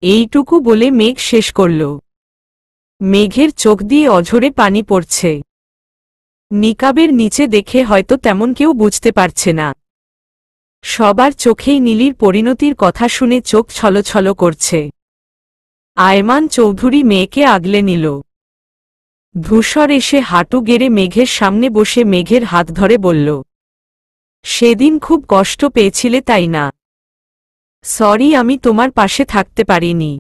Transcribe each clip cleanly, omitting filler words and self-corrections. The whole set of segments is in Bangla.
এইটুকু বলে মেঘ শেষ করল। মেঘের চোখ দিয়ে অঝরে পানি পড়ছে। নিকাবের নিচে দেখে হয়তো তেমন কেউ বুঝতে পারছে না। সবার চোখেই নীলির পরিণতির কথা শুনে চোখ ছলছল করছে। আয়মান চৌধুরী মেয়েকে আগলে নিল। ধূসর এসে হাঁটু গেড়ে মেঘের সামনে বসে মেঘের হাত ধরে বলল, সেদিন খুব কষ্ট পেয়েছিলে তাই না? সরি, আমি তোমার পাশে থাকতে পারিনি।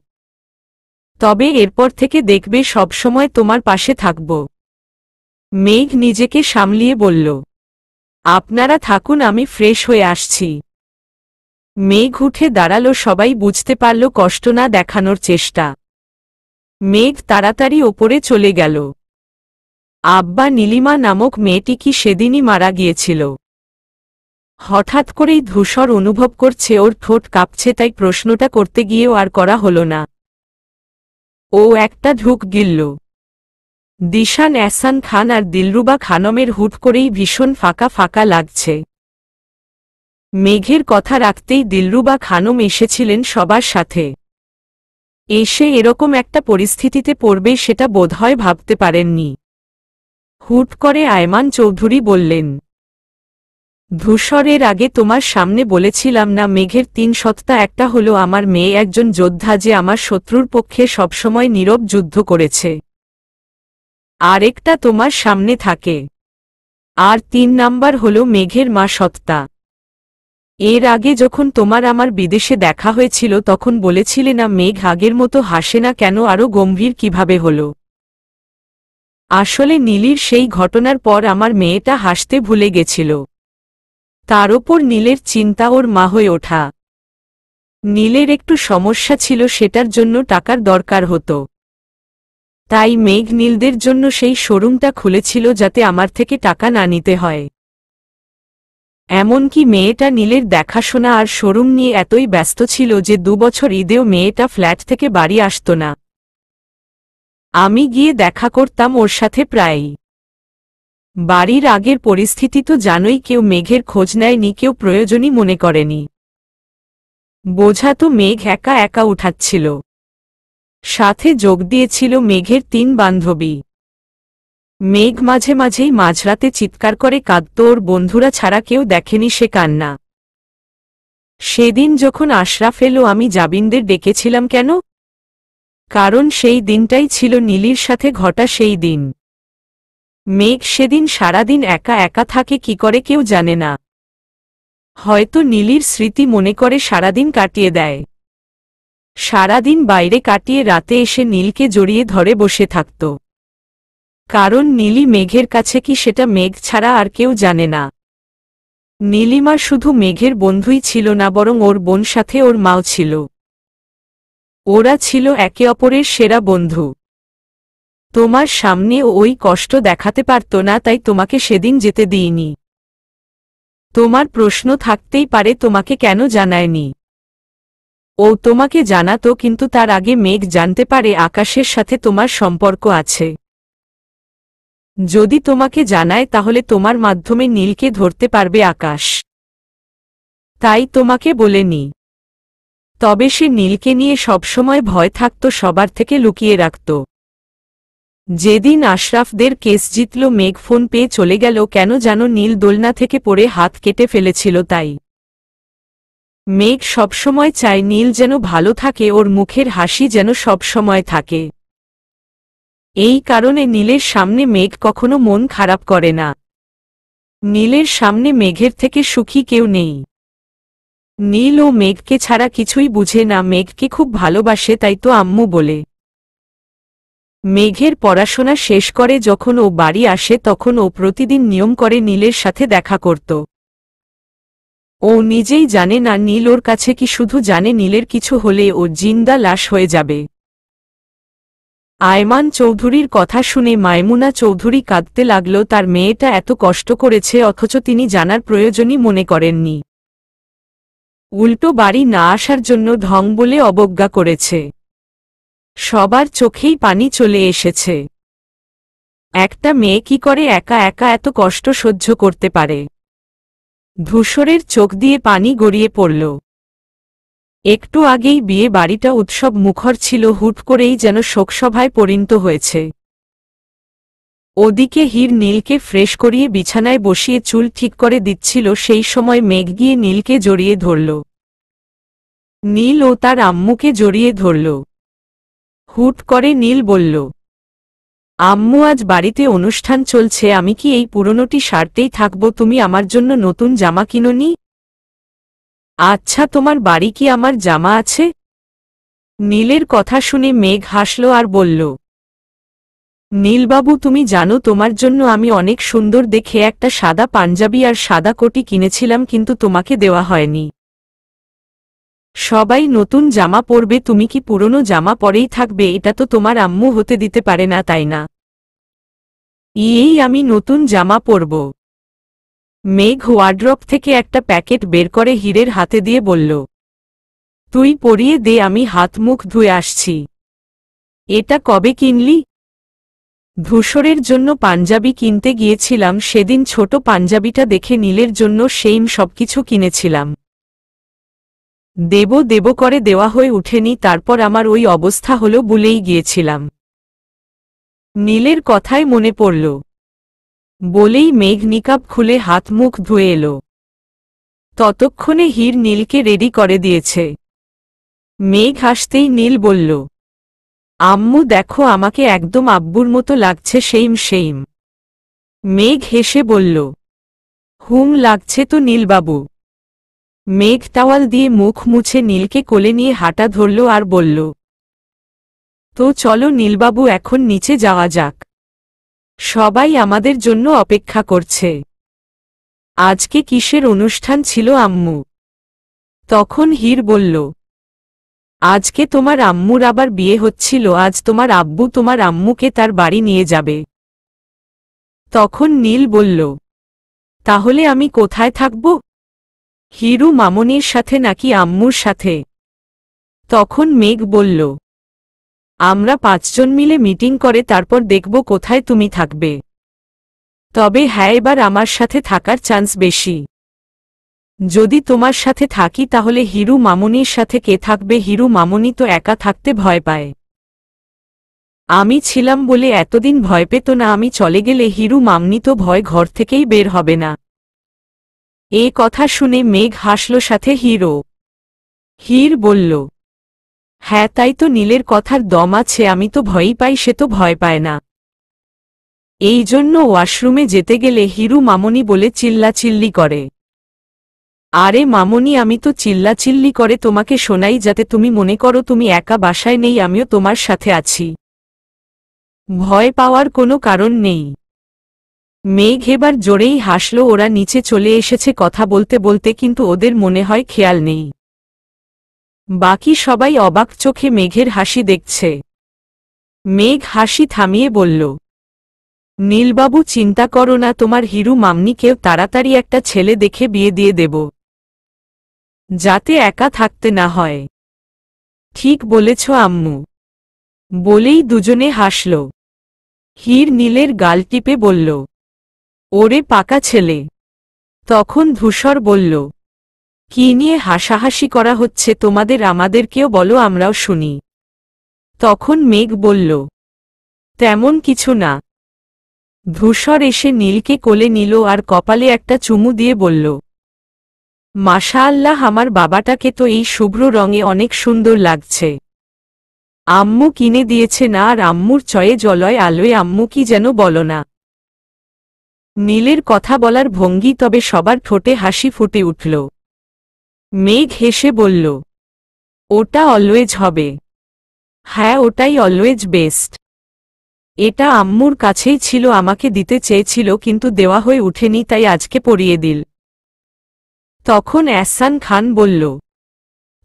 তবে এরপর থেকে দেখবে সবসময় তোমার পাশে থাকব। মেঘ নিজেকে সামলিয়ে বলল, আপনারা থাকুন, আমি ফ্রেশ হয়ে আসছি। মেঘ উঠে দাঁড়ালো। সবাই বুঝতে পারল কষ্ট না দেখানোর চেষ্টা। মেঘ তাড়াতাড়ি ওপরে চলে গেল। আব্বা, নীলিমা নামক মেয়েটি কি সেদিনই মারা গিয়েছিল? হঠাৎ করেই ধূসর অনুভব করছে ওর ঠোঁট কাঁপছে, তাই প্রশ্নটা করতে গিয়েও আর করা হলো না। ও একটা ঢুক গিলল। দিশান এহসান খান আর দিলরুবা খানমের হুট করেই ভীষণ ফাঁকা ফাঁকা লাগছে। মেঘের কথা রাখতেই দিলরুবা খানম এসেছিলেন সবার সাথে। এসে এরকম একটা পরিস্থিতিতে পড়বে সেটা বোধহয় ভাবতে পারেননি। হুট করে আয়মান চৌধুরী বললেন, ধূসরের আগে তোমার সামনে বলেছিলাম না মেঘের 3 সত্তা? একটা হলো আমার মেয়ে, একজন যোদ্ধা যে আমার শত্রুর পক্ষে সবসময় নীরব যুদ্ধ করেছে। আরেকটা তোমার সামনে থাকে। আর 3 নাম্বার হলো মেঘের মা সত্তা। এর আগে যখন তোমার আমার বিদেশে দেখা হয়েছিল তখন বলেছিলে না মেঘ আগের মতো হাসে না কেন, আরও গম্ভীর কিভাবে হলো? আসলে নীলির সেই ঘটনার পর আমার মেয়েটা হাসতে ভুলে গেছিল। তার ওপর নীলের চিন্তা ওর মা হয়ে ওঠা। নীলের একটু সমস্যা ছিল, সেটার জন্য টাকার দরকার হতো। তাই মেঘ নীলদের জন্য সেই শোরুমটা খুলেছিল যাতে আমার থেকে টাকা না নিতে হয়। এমনকি মেয়েটা নীলের দেখাশোনা আর শোরুম নিয়ে এতই ব্যস্ত ছিল যে 2 বছর ঈদেও মেয়েটা ফ্ল্যাট থেকে বাড়ি আসত না। আমি গিয়ে দেখা করতাম ওর সাথে প্রায়ই। বাড়ির আগের পরিস্থিতি তো জানোই, কেউ মেঘের খোঁজ নেয়নি, কেউ প্রয়োজনই মনে করেনি। বোঝা তো মেঘ একা একা উঠাচ্ছিল। সাথে যোগ দিয়েছিল মেঘের 3 বান্ধবী। মেঘ মাঝে মাঝেই মাঝরাতে চিৎকার করে কাঁদত, ওর বন্ধুরা ছাড়া কেউ দেখেনি সে কান্না। সেদিন যখন আশরাফ এলো আমি জাবিনদের ডেকেছিলাম কেন? কারণ সেই দিনটাই ছিল নীলির সাথে ঘটা সেই দিন। মেঘ সেদিন সারাদিন একা একা থাকে কি করে কেউ জানে না। হয়তো নীলির স্মৃতি মনে করে সারাদিন কাটিয়ে দেয়। সারাদিন বাইরে কাটিয়ে রাতে এসে নীলকে জড়িয়ে ধরে বসে থাকত। কারণ নীলি মেঘের কাছে কি সেটা মেঘ ছাড়া আর কেউ জানে না। নীলিমা শুধু মেঘের বন্ধুই ছিল না, বরং ওর বোন সাথে ওর মাও ছিল। ওরা ছিল একে অপরের সেরা বন্ধু। তোমার সামনে ওই কষ্ট দেখাতে পারত না, তাই তোমাকে সেদিন যেতে দিইনি। তোমার প্রশ্ন থাকতেই পারে তোমাকে কেন জানায়নি। ও তোমাকে জানাতো, কিন্তু তার আগে মেঘ জানতে পারে আকাশের সাথে তোমার সম্পর্ক আছে। যদি তোমাকে জানায় তাহলে তোমার মাধ্যমে নীলকে ধরতে পারবে আকাশ। তাই তোমাকে বলেনি। তবে সে নীলকে নিয়ে সবসময় ভয় থাকত, সবার থেকে লুকিয়ে রাখত। যেদিন আশরাফদের কেস জিতল মেঘ ফোন পেয়ে চলে গেল কেন জানো? নীল দোলনা থেকে পড়ে হাত কেটে ফেলেছিল তাই। মেঘ সবসময় চায় নীল যেন ভালো থাকে, ওর মুখের হাসি যেন সবসময় থাকে। এই কারণে নীলের সামনে মেঘ কখনো মন খারাপ করে না। নীলের সামনে মেঘের থেকে সুখী কেউ নেই। নীল ও মেঘকে ছাড়া কিছুই বুঝে না, মেঘকে খুব ভালোবাসে, তাই তো আম্মু বলে। মেঘের পড়াশোনা শেষ করে যখন ও বাড়ি আসে তখন ও প্রতিদিন নিয়ম করে নীলের সাথে দেখা করত। ও নিজেই জানে না নীল ওর কাছে কি, শুধু জানে নীলের কিছু হলে ও জিন্দা লাশ হয়ে যাবে। আয়মান চৌধুরীর কথা শুনে মায়মুনা চৌধুরী কাঁদতে লাগল। তার মেয়েটা এত কষ্ট করেছে অথচ তিনি জানার প্রয়োজনই মনে করেননি। উল্টো বাড়ি না আসার জন্য ঢং বলে অবজ্ঞা করেছে। সবার চোখেই পানি চলে এসেছে। একটা মেয়ে কি করে একা একা এত কষ্ট সহ্য করতে পারে? ধূসরের চোখ দিয়ে পানি গড়িয়ে পড়ল। একটু আগেই বিয়ে বাড়িটা উৎসব মুখর ছিল, হুট করেই যেন শোকসভায় পরিণত হয়েছে। ওদিকে হীর নীলকে ফ্রেশ করিয়ে বিছানায় বসিয়ে চুল ঠিক করে দিচ্ছিল, সেই সময় মেঘ গিয়ে নীলকে জড়িয়ে ধরল। নীল ও তার আম্মুকে জড়িয়ে ধরল। হুট করে নীল বলল, আম্মু আজ বাড়িতে অনুষ্ঠান চলছে, আমি কি এই পুরনোটি শার্টেই থাকব? তুমি আমার জন্য নতুন জামা কিনোনি? আচ্ছা, তোমার বাড়ি কি আমার জামা আছে? নীলের কথা শুনে মেঘ হাসল আর বলল, নীলবাবু, তুমি জানো তোমার জন্য আমি অনেক সুন্দর দেখে একটা সাদা পাঞ্জাবি আর সাদা কোটি কিনেছিলাম, কিন্তু তোমাকে দেওয়া হয়নি। সবাই নতুন জামা পরবে, তুমি কি পুরনো জামা পরেই থাকবে? এটা তো তোমার আম্মু হতে দিতে পারে না, তাই না? এই আমি নতুন জামা পরব। মেঘ ওয়ার্ড্রপ থেকে একটা প্যাকেট বের করে হীরের হাতে দিয়ে বলল, তুই পরিয়ে দে, আমি হাত মুখ ধুয়ে আসছি। এটা কবে কিনলি? ধূসরের জন্য পাঞ্জাবি কিনতে গিয়েছিলাম, সেদিন ছোট পাঞ্জাবিটা দেখে নীলের জন্য সেইম সবকিছু কিনেছিলাম। দেব দেব করে দেওয়া হয়ে উঠেনি, তারপর আমার ওই অবস্থা হলো, ভুলেই গিয়েছিলাম। নীলের কথাই মনে পড়ল। বলেই মেঘ নিকাব খুলে হাত মুখ ধুয়ে এলো। ততক্ষণে হীর নীলকে রেডি করে দিয়েছে। মেঘ আসতেই নীল বলল, আম্মু দেখো, আমাকে একদম আব্বুর মতো লাগছে, সেইম সেইম। মেঘ হেসে বলল, হুম, লাগছে তো নীলবাবু। মেঘ টাওয়াল দিয়ে মুখ মুছে নীলকে কোলে নিয়ে হাঁটা ধরল আর বলল, তো চলো নীলবাবু, এখন নিচে যাওয়া যাক। সবাই আমাদের জন্য অপেক্ষা করছে। আজকে কিসের অনুষ্ঠান ছিল আম্মু? তখন হীর বলল, আজকে তোমার আম্মুর আবার বিয়ে হচ্ছিল, আজ তোমার আব্বু তোমার আম্মুকে তার বাড়ি নিয়ে যাবে। তখন নীল বলল, তাহলে আমি কোথায় থাকব? হিরু মামনির সাথে নাকি আম্মুর সাথে? তখন মেঘ বলল, আমরা 5 জন মিলে মিটিং করে তারপর দেখব কোথায় তুমি থাকবে। তবে হ্যাঁ, এবার আমার সাথে থাকার চান্স বেশি। যদি তোমার সাথে থাকি তাহলে হিরু মামনির সাথে কে থাকবে? হিরু মামনি তো একা থাকতে ভয় পায়। আমি ছিলাম বলে এতদিন ভয় পেত না, আমি চলে গেলে হিরু মামনি তো ভয় ঘর থেকেই বের হবে না। এ কথা শুনে মেঘ হাসল, সাথে হিরো। হীর বলল, হ্যাঁ, তাই তো, নীলের কথার দম আছে, আমি তো ভয়ই পাই, সে তো ভয় পায় না। এই জন্য ওয়াশরুমে যেতে গেলে হিরু মামনি বলে চিল্লাচিল্লি করে। আরে মামনি, আমি তো চিল্লাচিল্লি করে তোমাকে শোনাই যাতে তুমি মনে করো তুমি একা বাসায় নেই, আমিও তোমার সাথে আছি। ভয় পাওয়ার কোনো কারণ নেই। মেঘ এবার জোরেই হাসল। ওরা নিচে চলে এসেছে কথা বলতে বলতে, কিন্তু ওদের মনে হয় খেয়াল নেই। বাকি সবাই অবাক চোখে মেঘের হাসি দেখছে। মেঘ হাসি থামিয়ে বলল, নীলবাবু, চিন্তা করো না, তোমার হিরু মামনিকেও তাড়াতাড়ি একটা ছেলে দেখে বিয়ে দিয়ে দেব, যাতে একা থাকতে না হয়। ঠিক বলেছ আম্মু। বলেই দুজনে হাসল। হীর নীলের গাল টিপে বলল, ওরে পাকা ছেলে। তখন ধূসর বলল, কি নিয়ে হাসাহাসি করা হচ্ছে তোমাদের? আমাদেরকেও বলো, আমরাও শুনি। তখন মেঘ বলল, তেমন কিছু না। ধূসর এসে নীলকে কোলে নিল আর কপালে একটা চুমু দিয়ে বলল, মাশাআল্লাহ, আমার বাবাটাকে তো এই শুভ্র রঙে অনেক সুন্দর লাগছে। আম্মু কিনে দিয়েছে না? আর আম্মুর চয়ে জলয় আলোয় আম্মু কি যেন বলো না। নীলের কথা বলার ভঙ্গি, তবে সবার ঠোঁটে হাসি ফুটে উঠল। মেঘ হেসে বলল, ওটা অলওয়েজ হবে। হ্যাঁ, ওটাই অলওয়েজ বেস্ট। এটা আম্মুর কাছেই ছিল, আমাকে দিতে চেয়েছিল কিন্তু দেওয়া হয়ে উঠেনি, তাই আজকে পরিয়ে দিল। তখন এহসান খান বলল,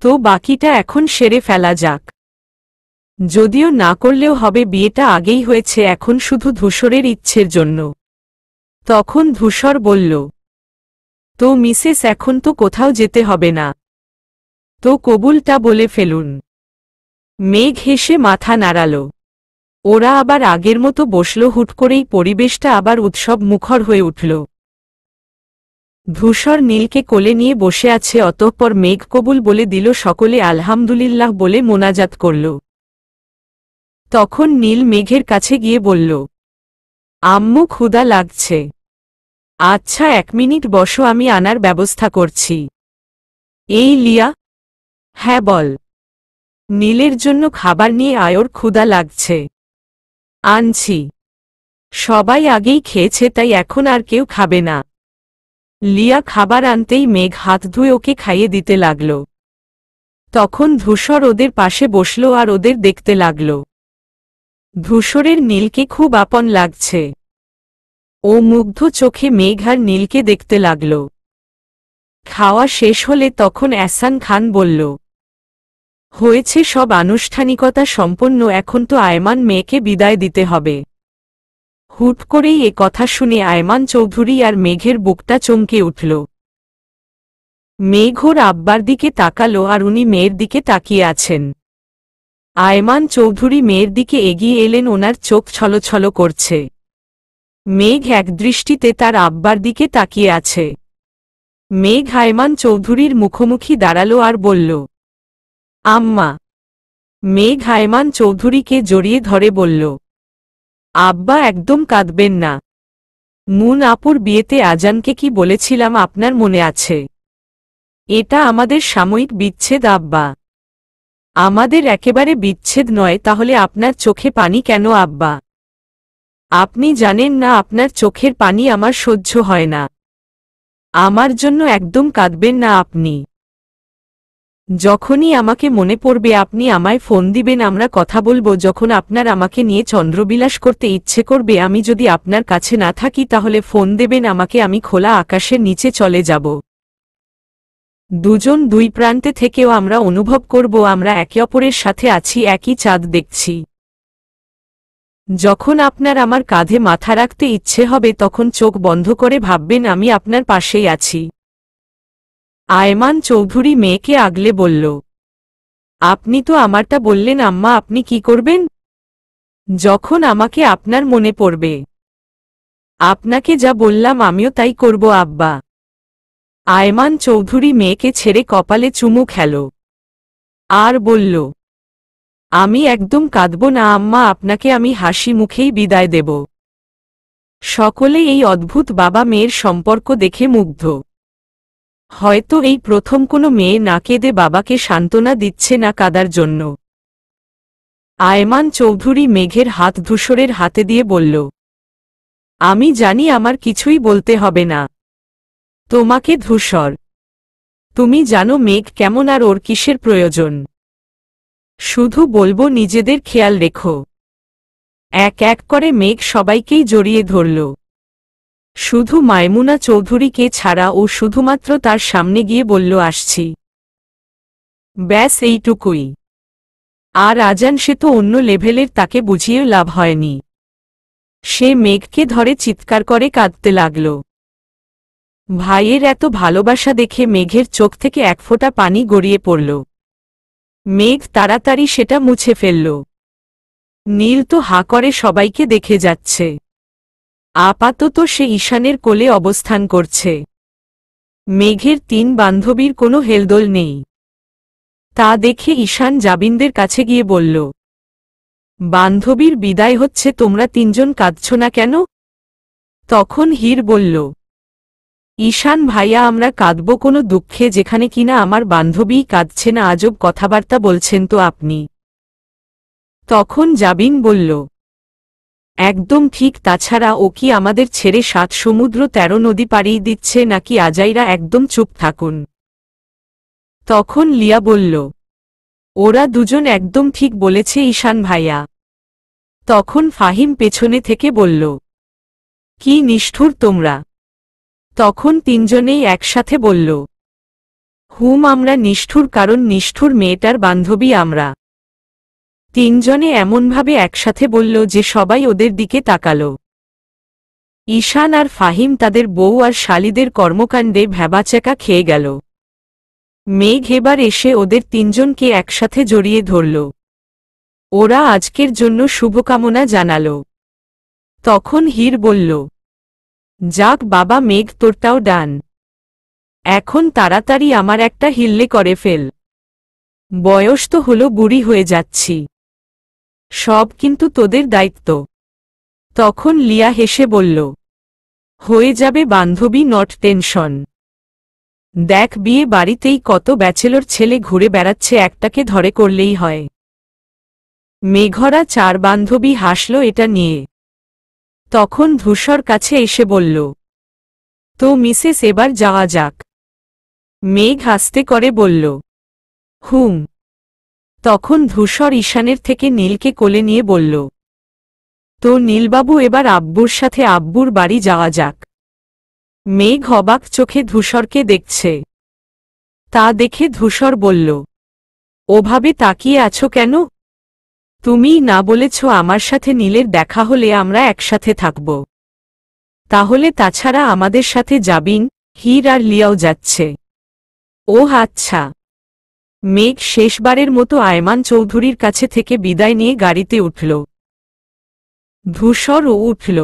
তো বাকিটা এখন সেরে ফেলা যাক। যদিও না করলেও হবে, বিয়েটা আগেই হয়েছে, এখন শুধু ধূসরের ইচ্ছের জন্য। তখন ধূসর বলল, তো মিসেস, এখন তো কোথাও যেতে হবে না, তো কবুলটা বলে ফেলুন। মেঘ হেসে মাথা নাড়াল। ওরা আবার আগের মতো বসল। হুট করেই পরিবেশটা আবার উৎসব মুখর হয়ে উঠল। ধূসর নীলকে কোলে নিয়ে বসে আছে, অতঃপর মেঘ কবুল বলে দিল, সকলে আলহামদুলিল্লাহ বলে মোনাজাত করল। তখন নীল মেঘের কাছে গিয়ে বলল, আম্মু ক্ষুধা লাগছে। আচ্ছা 1 মিনিট বসো, আমি আনার ব্যবস্থা করছি। এই লিয়া। হ্যাঁ বল। নীলের জন্য খাবার নিয়ে আয়োর ক্ষুধা লাগছে। আনছি। সবাই আগেই খেয়েছে, তাই এখন আর কেউ খাবে না। লিয়া খাবার আনতেই মেঘ হাত ধুয়ে ওকে খাইয়ে দিতে লাগল। তখন ধূসর ওদের পাশে বসল আর ওদের দেখতে লাগল। ধূসরের নীলকে খুব আপন লাগছে। ও মুগ্ধ চোখে মেঘ আর নীলকে দেখতে লাগল। খাওয়া শেষ হলে তখন এহসান খান বলল, হয়েছে সব আনুষ্ঠানিকতা সম্পন্ন, এখন তো আয়মান মেয়েকে বিদায় দিতে হবে। হুট করেই এ কথা শুনে আয়মান চৌধুরী আর মেঘের বুকটা চমকে উঠল। মেঘ ওর আব্বার দিকে তাকালো আর উনি মেয়ের দিকে তাকিয়ে আছেন। আয়মান চৌধুরী মেয়ের দিকে এগিয়ে এলেন, ওনার চোখ ছলছল করছে। মেঘ একদৃষ্টিতে তার আব্বার দিকে তাকিয়ে আছে। মেঘ আয়মান চৌধুরীর মুখোমুখি দাঁড়ালো আর বলল, আম্মা। মেঘ আয়মান চৌধুরীকে জড়িয়ে ধরে বলল, আব্বা একদম কাঁদবেন না। মুন আপুর বিয়েতে আজানকে কি বলেছিলাম আপনার মনে আছে? এটা আমাদের সাময়িক বিচ্ছেদ আব্বা। আমাদের একেবারে বিচ্ছেদ নয়, তাহলে আপনার চোখে পানি কেন আব্বা? আপনি জানেন না আপনার চোখের পানি আমার সহ্য হয় না। আমার জন্য একদম কাঁদবেন না আপনি। যখনই আমাকে মনে পড়বে আপনি আমায় ফোন দিবেন, আমরা কথা বলবো। যখন আপনার আমাকে নিয়ে চন্দ্রবিলাস করতে ইচ্ছে করবে, আমি যদি আপনার কাছে না থাকি তাহলে ফোন দেবেন আমাকে, আমি খোলা আকাশের নিচে চলে যাব। দুজন দুই প্রান্তে থেকেও আমরা অনুভব করব আমরা একে অপরের সাথে আছি, একই চাঁদ দেখছি। যখন আপনার আমার কাঁধে মাথা রাখতে ইচ্ছে হবে তখন চোখ বন্ধ করে ভাববেন আমি আপনার পাশেই আছি। আয়মান চৌধুরী মেয়েকে আগলে বলল, আপনি তো আমারটা বললেন আম্মা, আপনি কি করবেন? যখন আমাকে আপনার মনে পড়বে। আপনাকে যা বললাম আমিও তাই করব আব্বা। আয়মান চৌধুরী মেয়েকে ছেড়ে কপালে চুমু খেল আর বলল, আমি একদম কাঁদব না আম্মা, আপনাকে আমি হাসি মুখেই বিদায় দেব। সকলে এই অদ্ভুত বাবা মেয়ের সম্পর্ক দেখে মুগ্ধ। হয়তো এই প্রথম কোনো মেয়ে না কেঁদে বাবাকে সান্ত্বনা দিচ্ছে না কাঁদার জন্য। আয়মান চৌধুরী মেঘের হাত ধূসরের হাতে দিয়ে বলল, আমি জানি আমার কিছুই বলতে হবে না তোমাকে ধূসর। তুমি জানো মেঘ কেমন আর ওর কিসের প্রয়োজন। শুধু বলবো নিজেদের খেয়াল রেখো। এক এক করে মেঘ সবাইকেই জড়িয়ে ধরল, শুধু মায়মুনা চৌধুরীকে ছাড়া। ও শুধুমাত্র তার সামনে গিয়ে বলল, আসছি। ব্যাস এইটুকুই। আর আজান সে তো অন্য লেভেলের, তাকে বুঝিয়েও লাভ হয়নি। সে মেঘকে ধরে চিৎকার করে কাঁদতে লাগল। ভাইয়ের এত ভালোবাসা দেখে মেঘের চোখ থেকে এক ফোঁটা পানি গড়িয়ে পড়ল। মেঘ তাড়াতাড়ি সেটা মুছে ফেলল। নীল তো হা করে সবাইকে দেখে যাচ্ছে। আপাতত সে ঈশানের কোলে অবস্থান করছে। মেঘের 3 বান্ধবীর কোনো হেলদোল নেই। তা দেখে ঈশান জাবিনদের কাছে গিয়ে বলল, বান্ধবীর বিদায় হচ্ছে, তোমরা 3 জন কাঁদছ না কেন? তখন হীর বলল, ঈশান ভাইয়া আমরা কাঁদব কোনো দুঃখে যেখানে কিনা আমার বান্ধবীই কাঁদছে না? আজব কথাবার্তা বলছেন তো আপনি। তখন জাবিন বলল, একদম ঠিক, তাছাড়া ও কি আমাদের ছেড়ে 7 সমুদ্র 13 নদী পাড়িয়ে দিচ্ছে নাকি? আজাইরা একদম চুপ থাকুন। তখন লিয়া বলল, ওরা দুজন একদম ঠিক বলেছে ঈশান ভাইয়া। তখন ফাহিম পেছনে থেকে বলল, কি নিষ্ঠুর তোমরা। তখন 3 জনেই একসাথে বলল, আমরা নিষ্ঠুর, কারণ নিষ্ঠুর মেয়েটার বান্ধবী আমরা। 3 জনে এমনভাবে একসাথে বলল যে সবাই ওদের দিকে তাকাল। ঈশান আর ফাহিম তাদের বউ আর শালিদের কর্মকাণ্ডে ভ্যাবাচ্যাকা খেয়ে গেল। মেঘ এবার এসে ওদের 3 জনকে একসাথে জড়িয়ে ধরল। ওরা আজকের জন্য শুভকামনা জানাল। তখন হীর বলল, যাক বাবা মেঘ, তোরটাও ডান। এখন তাড়াতাড়ি আমার একটা হিল্লে করে ফেল। বয়স তো হলো, বুড়ি হয়ে যাচ্ছি। সব কিন্তু তোদের দায়িত্ব। তখন লিয়া হেসে বলল, হয়ে যাবে বান্ধবী, নট টেনশন। দেখ, বিয়ে বাড়িতেই কত ব্যাচেলর ছেলে ঘুরে বেড়াচ্ছে, একটাকে ধরে করলেই হয়। মেঘরা চার বান্ধবী হাসল এটা নিয়ে। তখন ধূসর কাছে এসে বলল, তো মিসেস, এবার যাওয়া যাক। মেঘ হাসতে করে বলল, হুম। তখন ধূসর ঈশানের থেকে নীলকে কোলে নিয়ে বলল, তো নীলবাবু, এবার আব্বুর সাথে আব্বুর বাড়ি যাওয়া যাক। মেঘ অবাক চোখে ধূসরকে দেখছে। তা দেখে ধূসর বলল, ওভাবে তাকিয়ে আছো কেন? তুমিই না বলেছ আমার সাথে নীলের দেখা হলে আমরা একসাথে থাকব। তাহলে তাছাড়া আমাদের সাথে যাবিন, হীর আর লিয়াও যাচ্ছে। ও আচ্ছা। মেঘ শেষবারের মতো আয়মান চৌধুরীর কাছে থেকে বিদায় নিয়ে গাড়িতে উঠল। ধূসরও উঠল।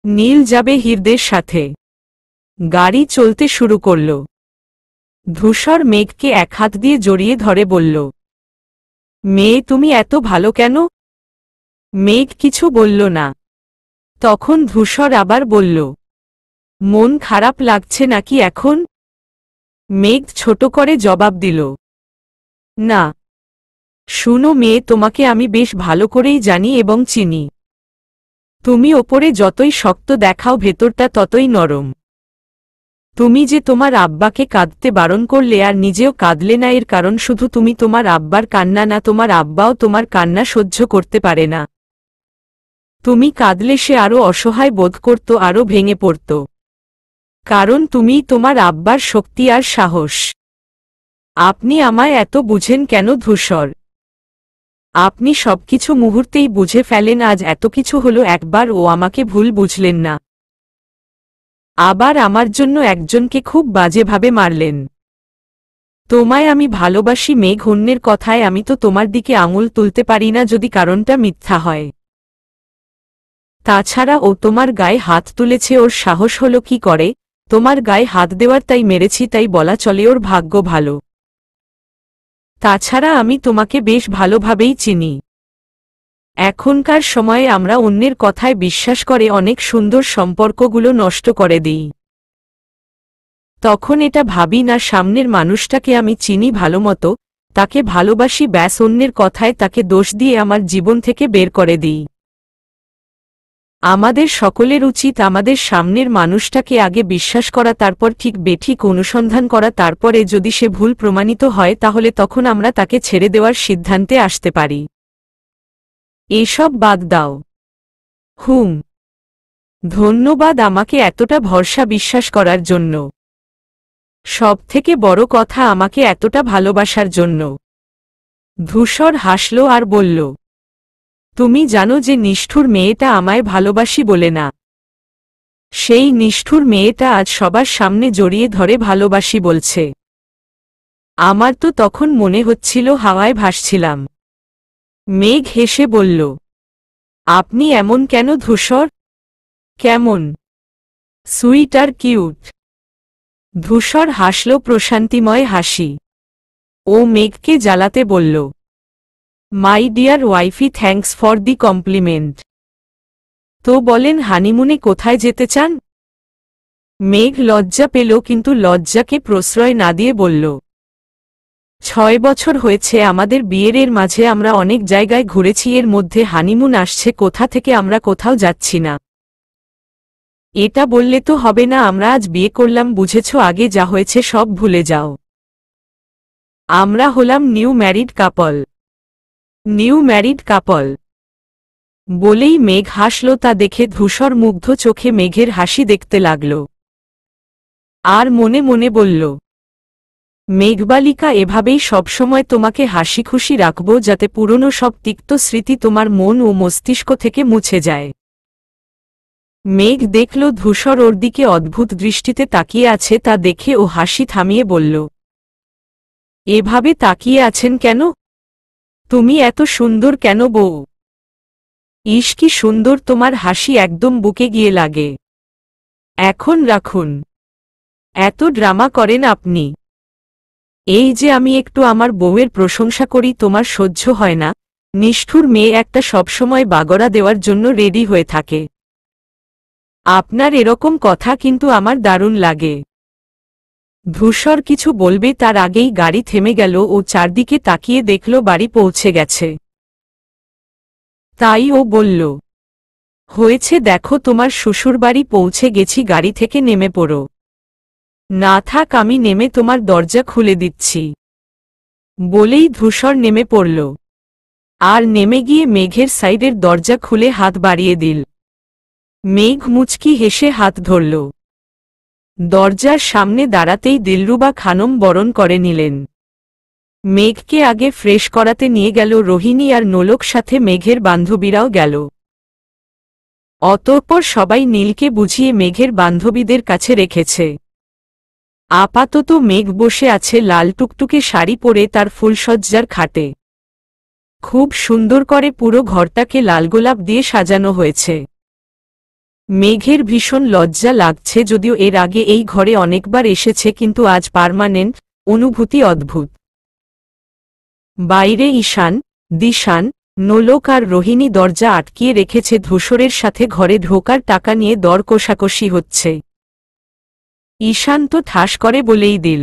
নীল যাবে হীরদের সাথে। গাড়ি চলতে শুরু করল। ধূসর মেঘকে এক হাত দিয়ে জড়িয়ে ধরে বলল, মেয়ে, তুমি এত ভালো কেন? মেঘ কিছু বলল না। তখন ধূসর আবার বলল, মন খারাপ লাগছে নাকি এখন? মেঘ ছোট করে জবাব দিল, না। শুনো মেয়ে, তোমাকে আমি বেশ ভালো করেই জানি এবং চিনি। তুমি ওপরে যতই শক্ত দেখাও, ভেতরটা ততই নরম। তুমি যে তোমার আব্বাকে কাঁদতে বারণ করলে আর নিজেও কাঁদলে না, এর কারণ শুধু তুমি তোমার আব্বার কান্না না, তোমার আব্বাও তোমার কান্না সহ্য করতে পারে না। তুমি কাঁদলে সে আরও অসহায় বোধ করত, আরও ভেঙে পড়ত। কারণ তুমিই তোমার আব্বার শক্তি আর সাহস। আপনি আমায় এত বুঝেন কেন ধূসর? আপনি সবকিছু মুহূর্তেই বুঝে ফেলেন। আজ এত কিছু হলো, একবার ও আমাকে ভুল বুঝলেন না। আবার আমার জন্য একজনকে খুব বাজেভাবে মারলেন। তোমায় আমি ভালোবাসি মেঘ, অন্যের কথায় আমি তো তোমার দিকে আঙুল তুলতে পারি না যদি কারণটা মিথ্যা হয়। তাছাড়া ও তোমার গায়ে হাত তুলেছে, ওর সাহস হলো কি করে তোমার গায়ে হাত দেওয়ার, তাই মেরেছি, তাই বলা চলে ওর ভাগ্য ভালো। তাছাড়া আমি তোমাকে বেশ ভালোভাবেই চিনি। এখনকার সময়ে আমরা অন্যের কথায় বিশ্বাস করে অনেক সুন্দর সম্পর্কগুলো নষ্ট করে দিই। তখন এটা ভাবি না সামনের মানুষটাকে আমি চিনি ভালোমতো, তাকে ভালোবাসি, ব্যাস অন্যের কথায় তাকে দোষ দিয়ে আমার জীবন থেকে বের করে দিই। আমাদের সকলের উচিত আমাদের সামনের মানুষটাকে আগে বিশ্বাস করা, তারপর ঠিক বেঠিক অনুসন্ধান করা, তারপরে যদি সে ভুল প্রমাণিত হয় তাহলে তখন আমরা তাকে ছেড়ে দেওয়ার সিদ্ধান্তে আসতে পারি। এসব বাদ দাও। হুম। ধন্যবাদ আমাকে এতটা ভরসা বিশ্বাস করার জন্য। সবথেকে বড় কথা, আমাকে এতটা ভালোবাসার জন্য। ধূসর হাসল আর বলল, তুমি জানো যে নিষ্ঠুর মেয়েটা আমায় ভালোবাসি বলে না। সেই নিষ্ঠুর মেয়েটা আজ সবার সামনে জড়িয়ে ধরে ভালোবাসি বলছে। আমার তো তখন মনে হচ্ছিল হাওয়ায় ভাসছিলাম। মেঘ হেসে বলল, আপনি এমন কেন ধূসর? কেমন সুইট আর কিউট। ধূসর হাসল প্রশান্তিময় হাসি। ও মেঘকে জ্বালাতে বলল, my dear wifey, thanks for the compliment. তো বলেন, হানিমুনে কোথায় যেতে চান? মেঘ লজ্জা পেল, কিন্তু লজ্জাকে প্রশ্রয় না দিয়ে বলল, 6 বছর হয়েছে আমাদের বিয়ের, এর মাঝে আমরা অনেক জায়গায় ঘুরেছি, এর মধ্যে হানিমুন আসছে কোথা থেকে? আমরা কোথাও যাচ্ছি না। এটা বললে তো হবে না, আমরা আজ বিয়ে করলাম বুঝেছ, আগে যা হয়েছে সব ভুলে যাও। আমরা হলাম new married couple. New married couple বলেই মেঘ হাসল। তা দেখে ধূসর মুগ্ধ চোখে মেঘের হাসি দেখতে লাগল। আর মনে মনে বলল, মেঘবালিকা, এভাবেই সবসময় তোমাকে হাসি খুশি রাখব, যাতে পুরনো সব তিক্ত স্মৃতি তোমার মন ও মস্তিষ্ক থেকে মুছে যায়। মেঘ দেখল ধূসর ওর দিকে অদ্ভুত দৃষ্টিতে তাকিয়ে আছে, তা দেখে ও হাসি থামিয়ে বলল, এভাবে তাকিয়ে আছেন কেন? তুমি এত সুন্দর কেন বউ? ইস, কি সুন্দর তোমার হাসি, একদম বুকে গিয়ে লাগে। এখন রাখুন। এত ড্রামা করেন আপনি। এই যে আমি একটু আমার বউয়ের প্রশংসা করি তোমার সহ্য হয় না? নিষ্ঠুর মেয়ে একটা সবসময় বাগড়া দেওয়ার জন্য রেডি হয়ে থাকে। আপনার এরকম কথা কিন্তু আমার দারুণ লাগে। ধূসর কিছু বলবে তার আগেই গাড়ি থেমে গেল ও চারদিকে তাকিয়ে দেখল বাড়ি পৌঁছে গেছে। তাই ও বলল, হয়েছে দেখো তোমার শ্বশুরবাড়ি পৌঁছে গেছি, গাড়ি থেকে নেমে পড়ো। না থাক, আমি নেমে তোমার দরজা খুলে দিচ্ছি। বলেই ধূসর নেমে পড়ল আর নেমে গিয়ে মেঘের সাইডের দরজা খুলে হাত বাড়িয়ে দিল। মেঘ মুচকি হেসে হাত ধরল। দরজার সামনে দাঁড়াতেই দিলরুবা খানম বরণ করে নিলেন। মেঘকে আগে ফ্রেশ করাতে নিয়ে গেল রোহিণী আর নোলক, সাথে মেঘের বান্ধবীরাও গেল। অতঃপর সবাই নীলকে বুঝিয়ে মেঘের বান্ধবীদের কাছে রেখেছে। আপাতত মেঘ বসে আছে লাল টুকটুকে শাড়ি পরে তার ফুলসজ্জার খাটে। খুব সুন্দর করে পুরো ঘরটাকে লাল গোলাপ দিয়ে সাজানো হয়েছে। মেঘের ভীষণ লজ্জা লাগছে, যদিও এর আগে এই ঘরে অনেকবার এসেছে, কিন্তু আজ পার্মানেন্ট, অনুভূতি অদ্ভুত। বাইরে ঈশান, দিশান, নোলক আর রোহিণী দরজা আটকিয়ে রেখেছে। ধূসরের সাথে ঘরে ঢোকার টাকা নিয়ে দর কষাকষি হচ্ছে। ঈশান তো ঠাস করে বলেই দিল,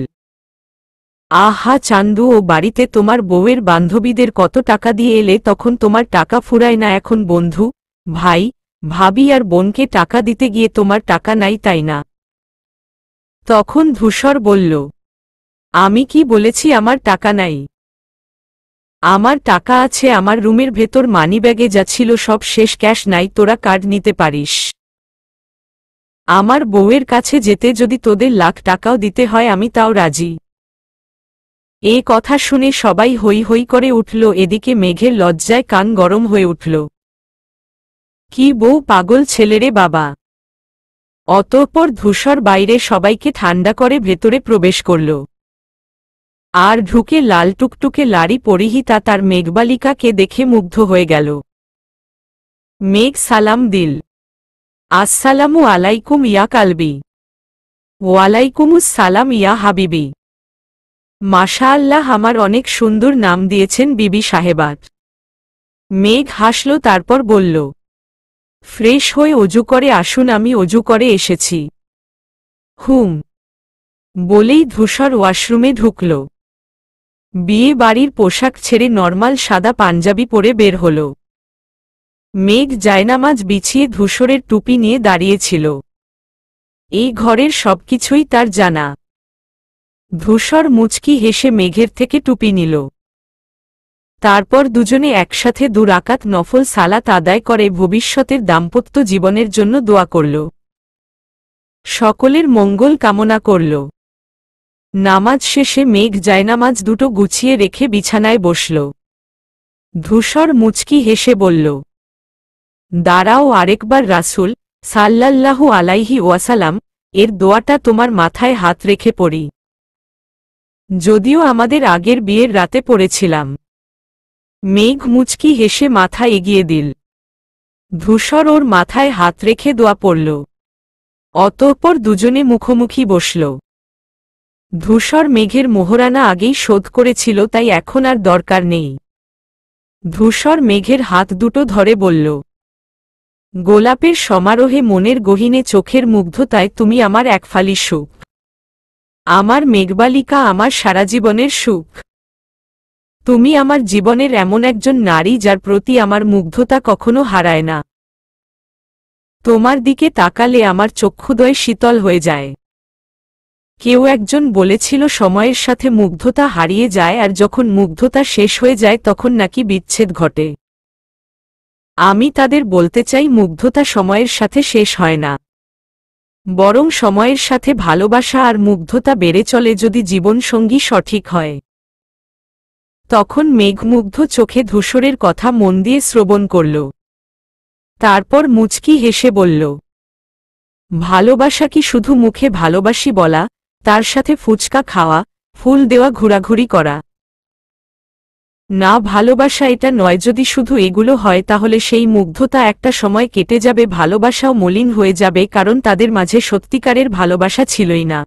আহা চান্দু, ও বাড়িতে তোমার বউয়ের বান্ধবীদের কত টাকা দিয়ে এলে, তখন তোমার টাকা ফুরায় না? এখন বন্ধু, ভাই, ভাবি আর বোনকে টাকা দিতে গিয়ে তোমার টাকা নাই, তাই না? তখন ধূসর বলল, আমি কি বলেছি আমার টাকা নাই? আমার টাকা আছে, আমার রুমের ভেতর মানিব্যাগে যা ছিল সব শেষ, ক্যাশ নাই, তোরা কার্ড নিতে পারিস। আমার বউয়ের কাছে যেতে যদি তোদের লাখ টাকাও দিতে হয় আমি তাও রাজি। এ কথা শুনে সবাই হৈ হৈ করে উঠল। এদিকে মেঘের লজ্জায় কান গরম হয়ে উঠল। কি বউ পাগল ছেলেরে বাবা! অতঃপর ধূসর বাইরে সবাইকে ঠান্ডা করে ভেতরে প্রবেশ করল আর ঢুকে লাল টুকটুকে লাড়ি পরিহিতা তার মেঘবালিকাকে দেখে মুগ্ধ হয়ে গেল। মেঘ সালাম দিল, আসসালামু আলাইকুম ইয়া কালবি। ওয়ালাইকুমুস সালাম ইয়া হাবিবি। মাশাআল্লাহ, আমার অনেক সুন্দর নাম দিয়েছেন বিবি সাহেবাত। মেঘ হাসল, তারপর বলল, ফ্রেশ হয়ে অজু করে আসুন, আমি অজু করে এসেছি। হুম। বলেই ধূসর ওয়াশরুমে ঢুকল। বিয়ে বাড়ির পোশাক ছেড়ে নরমাল সাদা পাঞ্জাবি পরে বের হল। মেঘ জায়নামাজ বিছিয়ে ধূসরের টুপি নিয়ে দাঁড়িয়েছিল। এই ঘরের সবকিছুই তার জানা। ধূসর মুচকি হেসে মেঘের থেকে টুপি নিল। তারপর দুজনে একসাথে 2 রাকাত নফল সালাত আদায় করে ভবিষ্যতের দাম্পত্য জীবনের জন্য দোয়া করল। সকলের মঙ্গল কামনা করল। নামাজ শেষে মেঘ জায়নামাজ দুটো গুছিয়ে রেখে বিছানায় বসল। ধূসর মুচকি হেসে বলল, দাঁড়াও, আরেকবার রাসূল সাল্লাল্লাহু আলাইহি ওয়াসাল্লাম এর দোয়াটা তোমার মাথায় হাত রেখে পড়ি। যদিও আমাদের আগের বিয়ের রাতে পড়েছিলাম। মেঘ মুচকি হেসে মাথা এগিয়ে দিল। ধূসর ওর মাথায় হাত রেখে দোয়া পড়ল। অতঃপর দুজনে মুখোমুখি বসল। ধূসর মেঘের মোহরানা আগেই শোধ করেছিল, তাই এখন আর দরকার নেই। ধূসর মেঘের হাত দুটো ধরে বলল, গোলাপের সমারোহে মনের গহীনে চোখের মুগ্ধতায় তুমি আমার একফালি সুখ। আমার মেঘবালিকা, আমার সারা জীবনের সুখ। তুমি আমার জীবনের এমন একজন নারী যার প্রতি আমার মুগ্ধতা কখনো হারায় না। তোমার দিকে তাকালে আমার চক্ষুদ্বয় শীতল হয়ে যায়। কেউ একজন বলেছিল সময়ের সাথে মুগ্ধতা হারিয়ে যায়, আর যখন মুগ্ধতা শেষ হয়ে যায় তখন নাকি বিচ্ছেদ ঘটে। আমি তাদের বলতে চাই, মুগ্ধতা সময়ের সাথে শেষ হয় না, বরং সময়ের সাথে ভালোবাসা আর মুগ্ধতা বেড়ে চলে যদি জীবনসঙ্গী সঠিক হয়। তখন মেঘমুগ্ধ চোখে ধূসরের কথা মন দিয়ে শ্রবণ করল। তারপর মুচকি হেসে বলল, ভালোবাসা কি শুধু মুখে ভালোবাসি বলা, তার সাথে ফুচকা খাওয়া, ফুল দেওয়া, ঘোরাঘুরি করা? না, ভালোবাসা এটা নয়। যদি শুধু এগুলো হয় তাহলে সেই মুগ্ধতা একটা সময় কেটে যাবে, ভালোবাসাও মলিন হয়ে যাবে, কারণ তাদের মাঝে সত্যিকারের ভালোবাসা ছিলই না।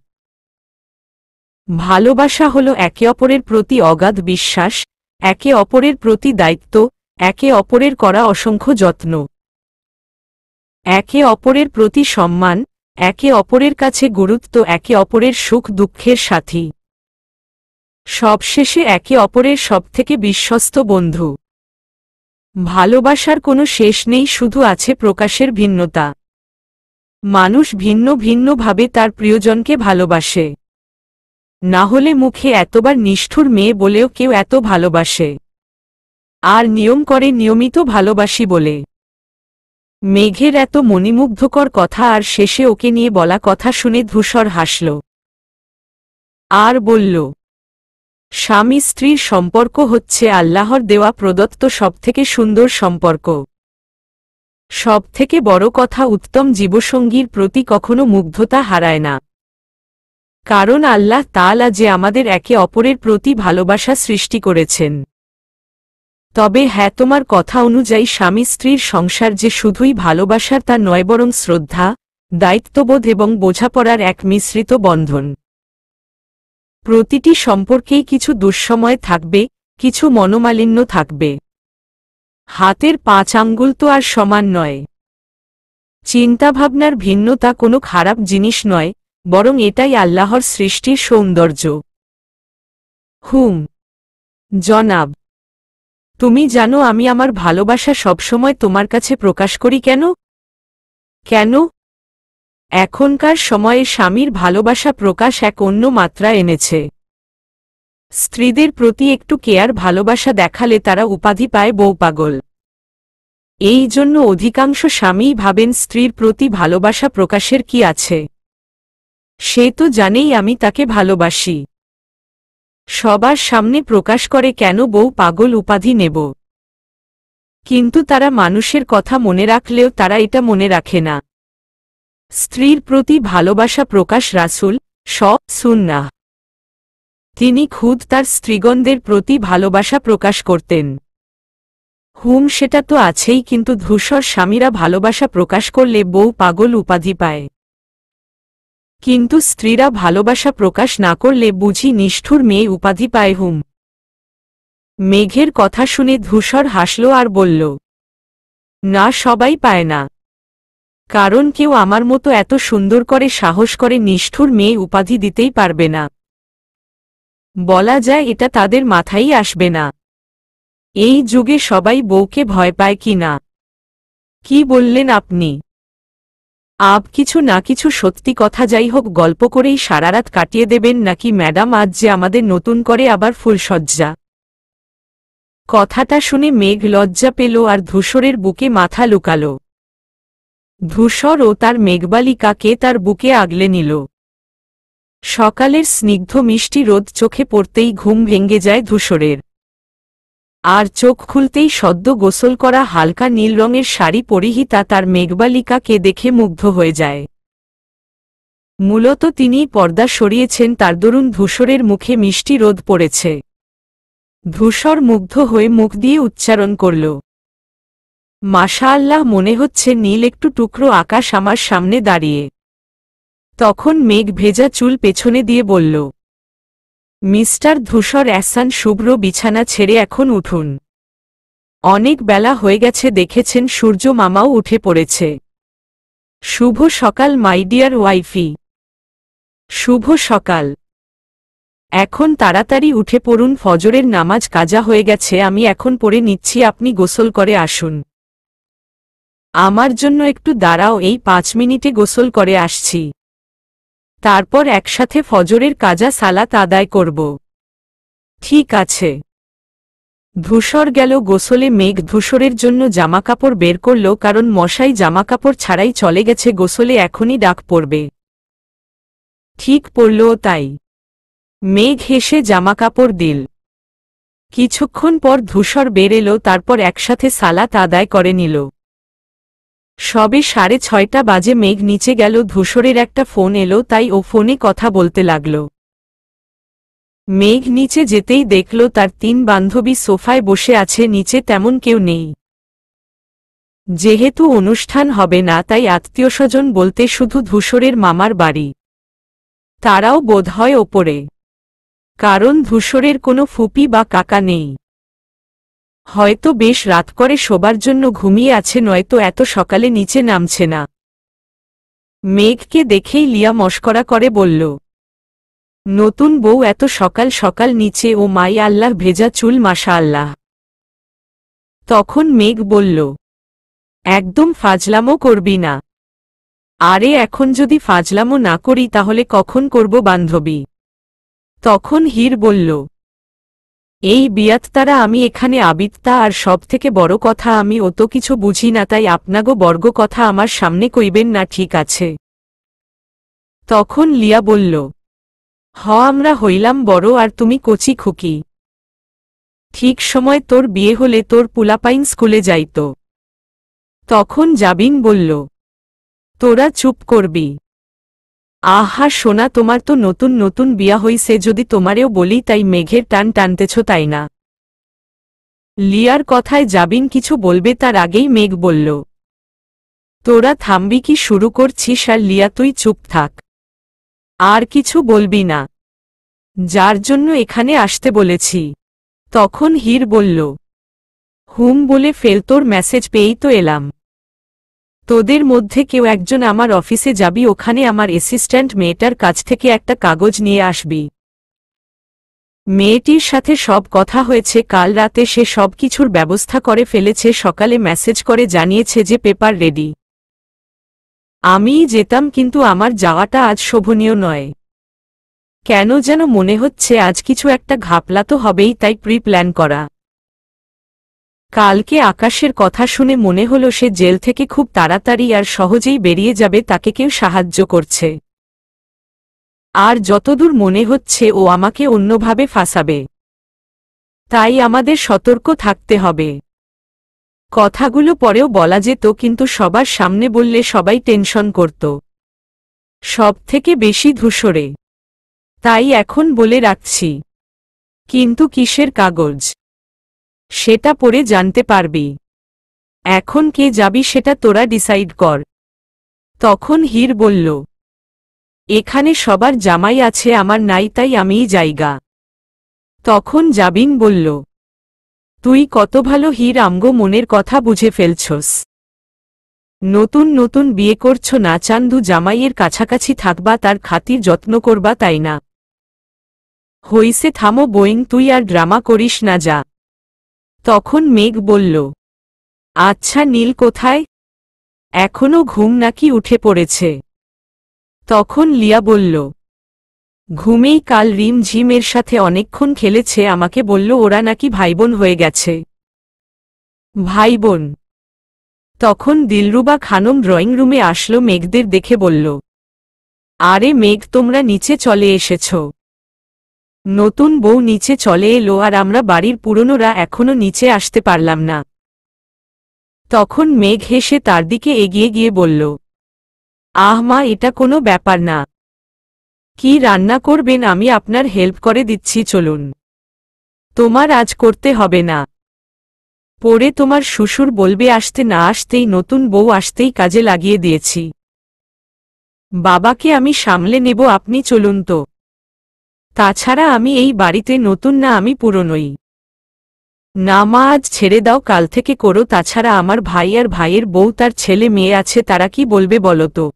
ভালোবাসা হল একে অপরের প্রতি অগাধ বিশ্বাস, একে অপরের প্রতি দায়িত্ব, একে অপরের করা অসংখ্য যত্ন, একে অপরের প্রতি সম্মান, একে অপরের কাছে গুরুত্ব, একে অপরের সুখ দুঃখের সাথী, সবশেষে একে অপরের সবথেকে বিশ্বস্ত বন্ধু। ভালোবাসার কোনো শেষ নেই, শুধু আছে প্রকাশের ভিন্নতা। মানুষ ভিন্ন ভিন্নভাবে তার প্রিয়জনকে ভালোবাসে। না হলে মুখে এতবার নিষ্ঠুর মেয়ে বলেও কেউ এত ভালোবাসে, আর নিয়ম করে নিয়মিত ভালোবাসি বলে। মেঘের এত মণিমুগ্ধকর কথা আর শেষে ওকে নিয়ে বলা কথা শুনে ধূসর হাসল আর বলল, স্বামী স্ত্রীর সম্পর্ক হচ্ছে আল্লাহর দেওয়া প্রদত্ত সবথেকে সুন্দর সম্পর্ক। সবথেকে বড় কথা, উত্তম জীবসঙ্গীর প্রতি কখনো মুগ্ধতা হারায় না। কারণ আল্লাহ তাআলা যে আমাদের একে অপরের প্রতি ভালোবাসা সৃষ্টি করেছেন। তবে হ্যাঁ, তোমার কথা অনুযায়ী স্বামী স্ত্রীর সংসার যে শুধুই ভালোবাসার তা নয়, বরং শ্রদ্ধা, দায়িত্ববোধ এবং বোঝাপড়ার এক মিশ্রিত বন্ধন। প্রতিটি সম্পর্কেই কিছু দুঃসময় থাকবে, কিছু মনোমালিন্য থাকবে। হাতের 5 আঙ্গুল তো আর সমান নয়। চিন্তাভাবনার ভিন্নতা কোনো খারাপ জিনিস নয়, বরং এটাই আল্লাহর সৃষ্টির সৌন্দর্য। জনাব, তুমি জানো আমি আমার ভালোবাসা সবসময় তোমার কাছে প্রকাশ করি কেন? কেন? এখনকার সময়ে স্বামীর ভালোবাসা প্রকাশ এক অন্য মাত্রা এনেছে। স্ত্রীদের প্রতি একটু কেয়ার, ভালোবাসা দেখালে তারা উপাধি পায় বউ পাগল। এই জন্য অধিকাংশ স্বামীই ভাবেন স্ত্রীর প্রতি ভালোবাসা প্রকাশের কি আছে, সে তো জানেই আমি তাকে ভালোবাসি, সবার সামনে প্রকাশ করে কেন বউ পাগল উপাধি নেব। কিন্তু তারা মানুষের কথা মনে রাখলেও তারা এটা মনে রাখে না। স্ত্রীর প্রতি ভালোবাসা প্রকাশ রাসূল সুন্নাহ। তিনি খুদ তার স্ত্রীগণদের প্রতি ভালোবাসা প্রকাশ করতেন। সেটা তো আছেই, কিন্তু ধূসর স্বামীরা ভালোবাসা প্রকাশ করলে বউ পাগল উপাধি পায়, কিন্তু স্ত্রীরা ভালোবাসা প্রকাশ না করলে বুঝি নিষ্ঠুর মেয়ে উপাধি পায়। মেঘের কথা শুনে ধূসর হাসল আর বলল, না, সবাই পায় না। কারণ কেউ আমার মতো এত সুন্দর করে সাহস করে নিষ্ঠুর মেয়ে উপাধি দিতেই পারবে না। বলা যায় এটা তাদের মাথায় আসবে না। এই যুগে সবাই বউকে ভয় পায় কি না? কি বললেন আপনি? কিছু না কিছু সত্যি কথা। যাই হোক, গল্প করেই সারারাত কাটিয়ে দেবেন নাকি ম্যাডাম? আজ যে আমাদের নতুন করে আবার ফুলসজ্জা। কথাটা শুনে মেঘ লজ্জা পেল আর ধূসরের বুকে মাথা লুকাল। ধূসর ও তার মেঘবালিকাকে তার বুকে আগলে নিল। সকালের স্নিগ্ধ মিষ্টি রোদ চোখে পড়তেই ঘুম ভেঙে যায় ধূসরের। আর চোখ খুলতেই সদ্য গোসল করা হালকা নীল রঙের শাড়ি পরিহিতা তার মেঘবালিকাকে দেখে মুগ্ধ হয়ে যায়। মূলত তিনিই পর্দা সরিয়েছেন, তার দরুন ধূসরের মুখে মিষ্টি রোদ পড়েছে। ধূসর মুগ্ধ হয়ে মুখ দিয়ে উচ্চারণ করল, মাশাআল্লাহ, মনে হচ্ছে নীল একটু টুকরো আকাশ আমার সামনে দাঁড়িয়ে। তখন মেঘ ভেজা চুল পেছনে দিয়ে বলল, মিস্টার ধূসর এহসান, শুভ্র বিছানা ছেড়ে এখন উঠুন। অনেক বেলা হয়ে গেছে, দেখেছেন সূর্য মামাও উঠে পড়েছে। শুভ সকাল মাই ডিয়ার ওয়াইফি। শুভ সকাল। এখন তাড়াতাড়ি উঠে পড়ুন, ফজরের নামাজ কাজা হয়ে গেছে, আমি এখন পড়ে নিচ্ছি, আপনি গোসল করে আসুন। আমার জন্য একটু দাঁড়াও, এই 5 মিনিটে গোসল করে আসছি। তারপর একসাথে ফজরের কাজা সালাত আদায় করব। ঠিক আছে। ধূসর গেল গোসলে। মেঘ ধূসরের জন্য জামাকাপড় বের করল, কারণ মশাই জামাকাপড় ছাড়াই চলে গেছে গোসলে, এখনই ডাক পড়বে। ঠিক পড়লও তাই। মেঘ হেসে জামাকাপড় দিল। কিছুক্ষণ পর ধূসর বের এলো, তারপর একসাথে সালাত আদায় করে নিল। সবে 6:30 বাজে। মেঘ নিচে গেল, ধূসরের একটা ফোন এলো, তাই ও ফোনে কথা বলতে লাগল। মেঘ নিচে যেতেই দেখল তার 3 বান্ধবী সোফায় বসে আছে, নিচে তেমন কেউ নেই। যেহেতু অনুষ্ঠান হবে না, তাই আত্মীয়স্বজন বলতে শুধু ধূসরের মামার বাড়ি। তারাও বোধহয় ওপরে। কারণ ধূসরের কোনো ফুপি বা কাকা নেই। হয়তো বেশ রাত করে শোবার জন্য ঘুমিয়ে আছে, নয়তো এত সকালে নিচে নামছে না। মেঘকে দেখেই লিয়া মশকরা করে বলল, নতুন বউ এত সকাল সকাল নিচে, ও মাই আল্লাহ, ভেজা চুল, মাশা আল্লাহ। তখন মেঘ বলল, একদম ফাজলামো করবি না। আরে এখন যদি ফাজলামো না করি তাহলে কখন করব বান্ধবী? তখন হীর বলল, এই বিয়াত তারা আমি এখানে আবিত্তা, আর সব থেকে বড় কথা আমি অত কিছু বুঝি না, তাই আপনাগো বর্গ কথা আমার সামনে কইবেন না, ঠিক আছে? তখন লিয়া বলল, আমরা হইলাম বড় আর তুমি কচি খুকি। ঠিক সময় তোর বিয়ে হলে তোর পুলাপাইন স্কুলে যাইত। তখন জাবিন বলল, তোরা চুপ করবি। আহা সোনা, তোমার তো নতুন নতুন বিয়া হইছে, যদি তোমারেও বলি তাই মেঘের টান টানতেছ, তাই না? লিয়ার কথায় জাবিন কিছু বলবে তার আগেই মেঘ বলল, তোরা থামবি কি শুরু করছিস? আর লিয়া তুই চুপ থাক, আর কিছু বলবি না, যার জন্য এখানে আসতে বলেছি। তখন হীর বলল, বলে ফেল, তোর মেসেজ পেয়েই তো এলাম। তোদের মধ্যে কেউ একজন আমার অফিসে যাবি, ওখানে আমার অ্যাসিস্ট্যান্ট মেয়েটার কাছ থেকে একটা কাগজ নিয়ে আসবি। মেয়েটির সাথে সব কথা হয়েছে, কাল রাতে সে সব কিছুর ব্যবস্থা করে ফেলেছে, সকালে মেসেজ করে জানিয়েছে যে পেপার রেডি। আমিই যেতাম, কিন্তু আমার যাওয়াটা আজ শোভনীয় নয়। কেন যেন মনে হচ্ছে আজ কিছু একটা ঘাপলা তো হবেই, তাই প্রি প্ল্যান করা। কালকে আকাশের কথা শুনে মনে হলো সে জেল থেকে খুব তাড়াতাড়ি আর সহজেই বেরিয়ে যাবে, তাকে কেউ সাহায্য করছে। আর যতদূর মনে হচ্ছে ও আমাকে অন্যভাবে ফাঁসাবে। তাই আমাদের সতর্ক থাকতে হবে। কথাগুলো পরেও বলা যেত, কিন্তু সবার সামনে বললে সবাই টেনশন করত, সব থেকে বেশি ধূসরে। তাই এখন বলে রাখছি। কিন্তু কিসের কাগজ? সেটা পড়ে জানতে পারবি। এখন কে যাবি সেটা তোরা ডিসাইড কর। তখন হীর বলল, এখানে সবার জামাই আছে, আমার নাই, তাই আমিই যাইগা। তখন জাবিন বলল, তুই কত ভালো হীর, আমগো মনের কথা বুঝে ফেলছস। নতুন নতুন বিয়ে করছো না, চান্দু জামাইয়ের কাছাকাছি থাকবা, তার খাতির যত্ন করবা, তাই না? হইছে, থামো বোয়িং, তুই আর ড্রামা করিস না, যা। তখন মেঘ বলল, আচ্ছা নীল কোথায়? এখনো ঘুম নাকি উঠে পড়েছে? তখন লিয়া বলল, ঘুমেই, কাল রিম ঝিমের সাথে অনেকক্ষণ খেলেছে, আমাকে বলল ওরা নাকি ভাইবোন হয়ে গেছে। ভাইবোন? তখন দিলরুবা খানম ড্রয়িং রুমে আসলো, মেঘদের দেখে বলল, আরে মেঘ, তোমরা নিচে চলে এসেছ। নতুন বউ নিচে চলে এলো, আর আমরা বাড়ির পুরনোরা এখনো নিচে আসতে পারলাম না। তখন মেঘ হেসে তার দিকে এগিয়ে গিয়ে বলল, আহ মা, এটা কোনো ব্যাপার না। কি রান্না করবেন? আমি আপনার হেল্প করে দিচ্ছি, চলুন। তোমার আজ করতে হবে না, পরে তোমার শ্বশুর বলবে, আসতে না আসতেই, নতুন বউ আসতেই কাজে লাগিয়ে দিয়েছি। বাবাকে আমি সামলে নেব, আপনি চলুন তো। তাছাড়া আমি এই বাড়িতে নতুন না, আমি পুরনোই। না মা, আজ ছেড়ে দাও, কাল থেকে করো। তাছাড়া আমার ভাই আর ভাইয়ের বউ, তার ছেলে মেয়ে আছে, তারা কি বলবে বলো তো?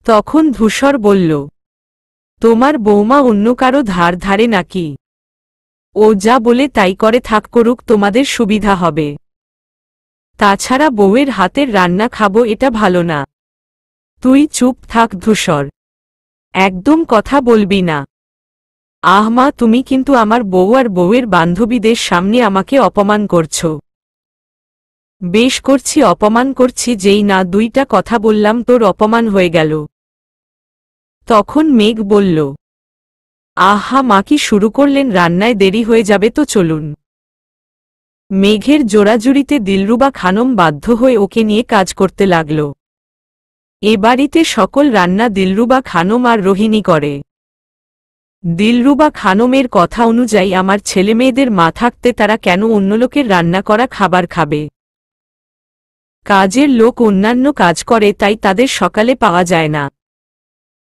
তখন ধূসর বলল, তোমার বৌমা অন্য কারো ধার ধারে নাকি? ও যা বলে তাই করে, থাক, করুক, তোমাদের সুবিধা হবে। তাছাড়া বউয়ের হাতের রান্না খাবো, এটা ভালো না। তুই চুপ থাক ধূসর, একদম কথা বলবি না। আহ মা, তুমি কিন্তু আমার বউ আর বউয়ের বান্ধবীদের সামনে আমাকে অপমান করছো। বেশ করছি, অপমান করছি, যেই না দুইটা কথা বললাম তোর অপমান হয়ে গেল। তখন মেঘ বলল, আহা মা, কি শুরু করলেন? রান্নায় দেরি হয়ে যাবে তো, চলুন। মেঘের জোড়াজুড়িতে দিলরুবা খানম বাধ্য হয়ে ওকে নিয়ে কাজ করতে লাগল। এ বাড়িতে সকল রান্না দিলরুবা খানম আর রোহিণী করে। দিলরুবা খানমের কথা অনুযায়ী আমার ছেলেমেয়েদের মা থাকতে তারা কেন অন্য লোকের রান্না করা খাবার খাবে? কাজের লোক অন্যান্য কাজ করে, তাই তাদের সকালে পাওয়া যায় না।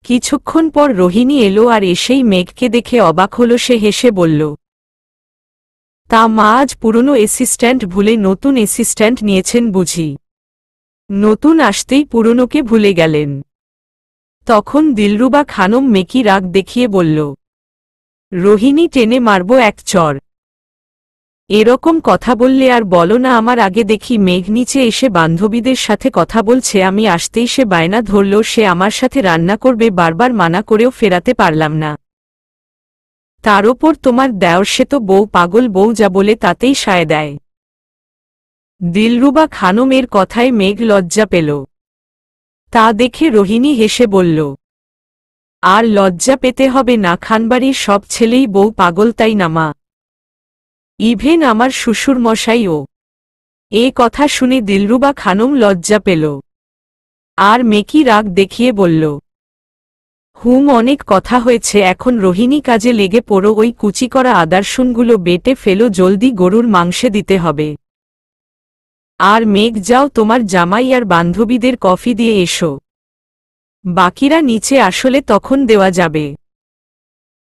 কিছুক্ষণ পর রোহিণী এলো আর এসেই মেঘকে দেখে অবাক হল। সে হেসে বলল, তা মা, আজ পুরনো অ্যাসিস্ট্যান্ট ভুলে নতুন অ্যাসিস্ট্যান্ট নিয়েছেন বুঝি? নতুন আসতেই পুরনোকে ভুলে গেলেন। তখন দিলরুবা খানম মেকি রাগ দেখিয়ে বলল, রোহিণী, টেনে মারব এক চর। এরকম কথা বললে আর বলো না। আমার আগে দেখি মেঘ নিচে এসে বান্ধবীদের সাথে কথা বলছে, আমি আসতেই সে বায়না ধরল সে আমার সাথে রান্না করবে। বারবার মানা করেও ফেরাতে পারলাম না। তার ওপর তোমার দেওর, সে তো বউ, পাগল বউ, যা বলে তাতেই সায় দেয়। দিলরুবা খানমের কথায় মেঘ লজ্জা পেল। তা দেখে রোহিণী হেসে বলল, আর লজ্জা পেতে হবে না, খানবাড়ির সব ছেলেই বউ পাগল, তাই না মা? ইভেন আমার শ্বশুরমশাইও। এ কথা শুনে দিলরুবা খানম লজ্জা পেল। আর মেকি রাগ দেখিয়ে বলল, অনেক কথা হয়েছে, এখন রোহিণী কাজে লেগে পড়ো। ওই কুচি করা আদারশুনগুলো বেটে ফেলো, জলদি গরুর মাংসে দিতে হবে। আর মেঘ, যাও তোমার জামাই আর বান্ধবীদের কফি দিয়ে এসো। বাকিরা নিচে আসলে তখন দেওয়া যাবে।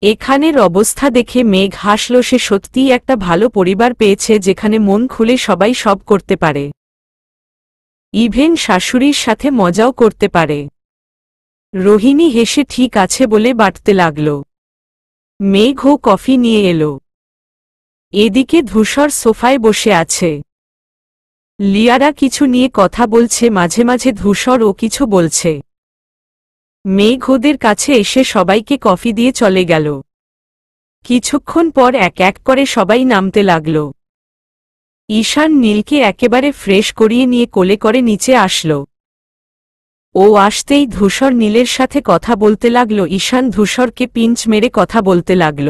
এখানের অবস্থা দেখে মেঘ হাসল। সে সত্যিই একটা ভালো পরিবার পেয়েছে, যেখানে মন খুলে সবাই সব করতে পারে। ইভেন শাশুড়ির সাথে মজাও করতে পারে। রোহিণী হেসে ঠিক আছে বলে বাটতে লাগল। মেঘও কফি নিয়ে এলো। এদিকে ধূসর সোফায় বসে আছে। লিয়ারা কিছু নিয়ে কথা বলছে, মাঝে মাঝে ধূসরও কিছু বলছে। মেঘ ওদের কাছে এসে সবাইকে কফি দিয়ে চলে গেল। কিছুক্ষণ পর এক এক করে সবাই নামতে লাগল। ঈশান নীলকে একেবারে ফ্রেশ করিয়ে নিয়ে কোলে করে নিচে আসল। ও আসতেই ধূসর নীলের সাথে কথা বলতে লাগল। ঈশান ধূসরকে পিঞ্চ মেরে কথা বলতে লাগল।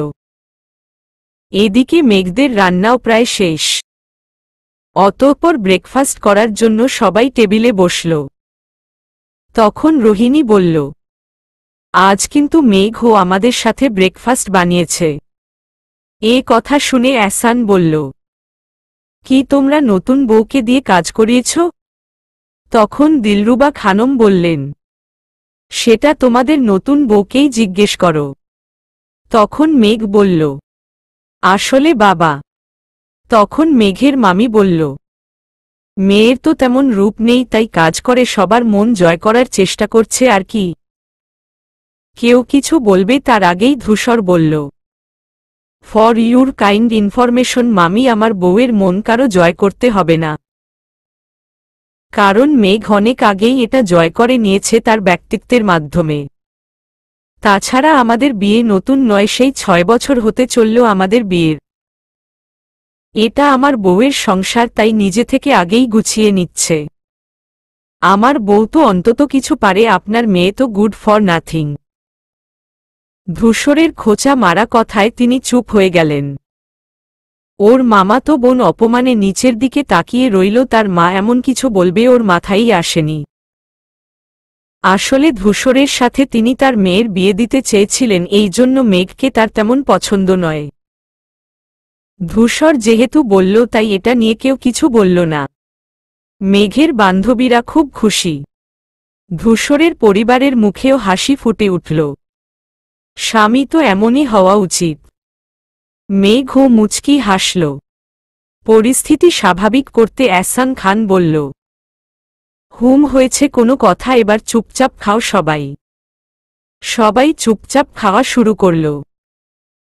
এদিকে মেঘদের রান্নাও প্রায় শেষ। অতঃপর ব্রেকফাস্ট করার জন্য সবাই টেবিলে বসল। তখন রোহিণী বলল, আজ কিন্তু মেঘও আমাদের সাথে ব্রেকফাস্ট বানিয়েছে। এ কথা শুনে এহসান বলল, কি তোমরা নতুন বউকে দিয়ে কাজ করিয়েছ? তখন দিলরুবা খানম বললেন, সেটা তোমাদের নতুন বউকেই জিজ্ঞেস করো। তখন মেঘ বলল, আসলে বাবা। তখন মেঘের মামি বলল, মেয়ের তো তেমন রূপ নেই, তাই কাজ করে সবার মন জয় করার চেষ্টা করছে আর কি। কেউ কিছু বলবে তার আগেই ধূসর বলল, ফর ইউর কাইন্ড ইনফরমেশন মামি, আমার বউয়ের মন কারো জয় করতে হবে না। কারণ মেঘ অনেক আগেই এটা জয় করে নিয়েছে তার ব্যক্তিত্বের মাধ্যমে। তাছাড়া আমাদের বিয়ে নতুন নয়, সেই 6 বছর হতে চলল আমাদের বিয়ের। এটা আমার বউয়ের সংসার, তাই নিজে থেকে আগেই গুছিয়ে নিচ্ছে। আমার বউ তো অন্তত কিছু পারে, আপনার মেয়ে তো গুড ফর নাথিং। ধূসরের খোঁচা মারা কথায় তিনি চুপ হয়ে গেলেন। ওর মামাতো বোন অপমানে নিচের দিকে তাকিয়ে রইল। তার মা এমন কিছু বলবে ওর মাথায়ই আসেনি। আসলে ধূসরের সাথে তিনি তার মেয়ের বিয়ে দিতে চেয়েছিলেন, এই জন্য মেঘকে তার তেমন পছন্দ নয়। ধূসর যেহেতু বলল, তাই এটা নিয়ে কেউ কিছু বলল না। মেঘের বান্ধবীরা খুব খুশি। ধূসরের পরিবারের মুখেও হাসি ফুটে উঠল। স্বামী তো এমনই হওয়া উচিত। মেঘও মুচকি হাসল। পরিস্থিতি স্বাভাবিক করতে এহসান খান বলল, হয়েছে কোনো কথা, এবার চুপচাপ খাও সবাই। সবাই চুপচাপ খাওয়া শুরু করল।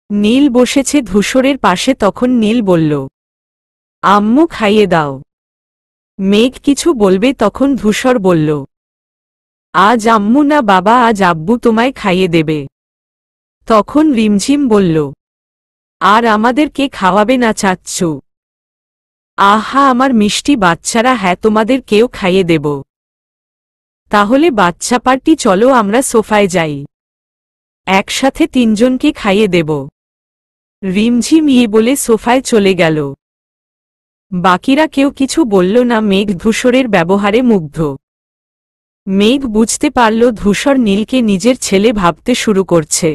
নীল বসেছে ধূসরের পাশে। তখন নীল বলল, আম্মু খাইয়ে দাও। মেঘ কিছু বলবে, তখন ধূসর বলল, আজ আম্মু না বাবা, আজ আব্বু তোমায় খাইয়ে দেবে। তখন রিমঝিম বলল, আর আমাদের কে খাওয়াবে না চাচ্ছু? আহা আমার মিষ্টি বাচ্চারা, হ্যাঁ তোমাদের কেউ খাইয়ে দেব। তাহলে বাচ্চা পার্টি, চলো আমরা সোফায় যাই, একসাথে 3 জনকে খাইয়ে দেব। রিমঝিম বলে সোফায় চলে গেল। বাকিরা কেউ কিছু বলল না। মেঘ ধূসরের ব্যবহারে মুগ্ধ। মেঘ বুঝতে পারল ধূসর নীলকে নিজের ছেলে ভাবতে শুরু করছে।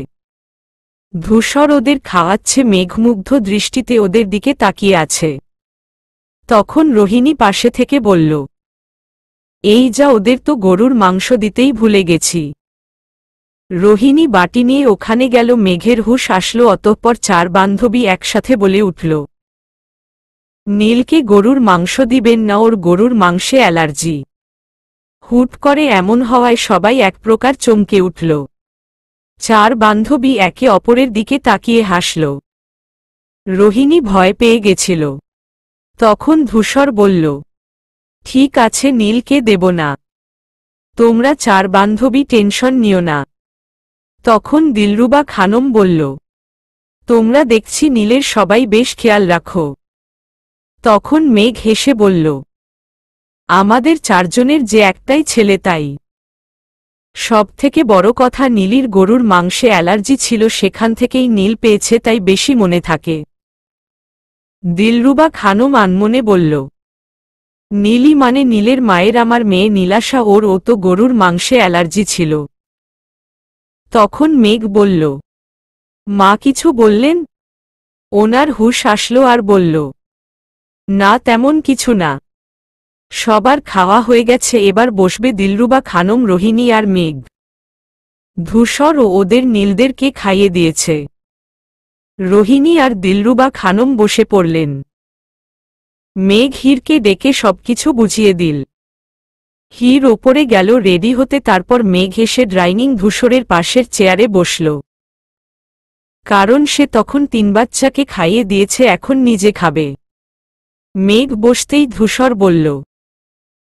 ধূসর ওদের খাওয়াচ্ছে, মেঘমুগ্ধ দৃষ্টিতে ওদের দিকে তাকিয়ে আছে। তখন রোহিণী পাশে থেকে বলল, এই যা, ওদের তো গরুর মাংস দিতেই ভুলে গেছি। রোহিণী বাটি নিয়ে ওখানে গেল। মেঘের হুঁশ আসলো। অতঃপর 4 বান্ধবী একসাথে বলে উঠল, নীলকে গরুর মাংস দিবেন না, ওর গরুর মাংসে অ্যালার্জি। হুট করে এমন হওয়ায় সবাই এক প্রকার চমকে উঠল। 4 বান্ধবী একে অপরের দিকে তাকিয়ে হাসল। রোহিণী ভয় পেয়ে গেছিল। তখন ধূসর বলল, ঠিক আছে, নীলকে দেব না। তোমরা 4 বান্ধবী টেনশন নিও না। তখন দিলরুবা খানম বলল, তোমরা দেখছি নীলের সবাই বেশ খেয়াল রাখো। তখন মেঘ হেসে বলল, আমাদের 4 জনের যে একটাই ছেলে, তাই। সবথেকে বড় কথা, নীলির গরুর মাংসে অ্যালার্জি ছিল, সেখান থেকেই নীল পেয়েছে, তাই বেশি মনে থাকে। দিলরুবা খানম আনমনে বলল, নীলি মানে নীলের মায়ের আমার মেয়ে নীলাশা, ও তো গরুর মাংসে অ্যালার্জি ছিল। তখন মেঘ বলল, মা কিছু বললেন? ওনার হুঁশ আসলো আর বলল, না তেমন কিছু না। সবার খাওয়া হয়ে গেছে, এবার বসবে দিলরুবা খানম, রোহিণী আর মেঘ। ধূসর ও ওদের নীলদেরকে খাইয়ে দিয়েছে। রোহিণী আর দিলরুবা খানম বসে পড়লেন। মেঘ হীরকে ডেকে সবকিছু বুঝিয়ে দিল। হীর ওপরে গেল রেডি হতে। তারপর মেঘ এসে ড্রাইনিং ধূসরের পাশের চেয়ারে বসল। কারণ সে তখন 3 বাচ্চাকে খাইয়ে দিয়েছে, এখন নিজে খাবে। মেঘ বসতেই ধূসর বলল,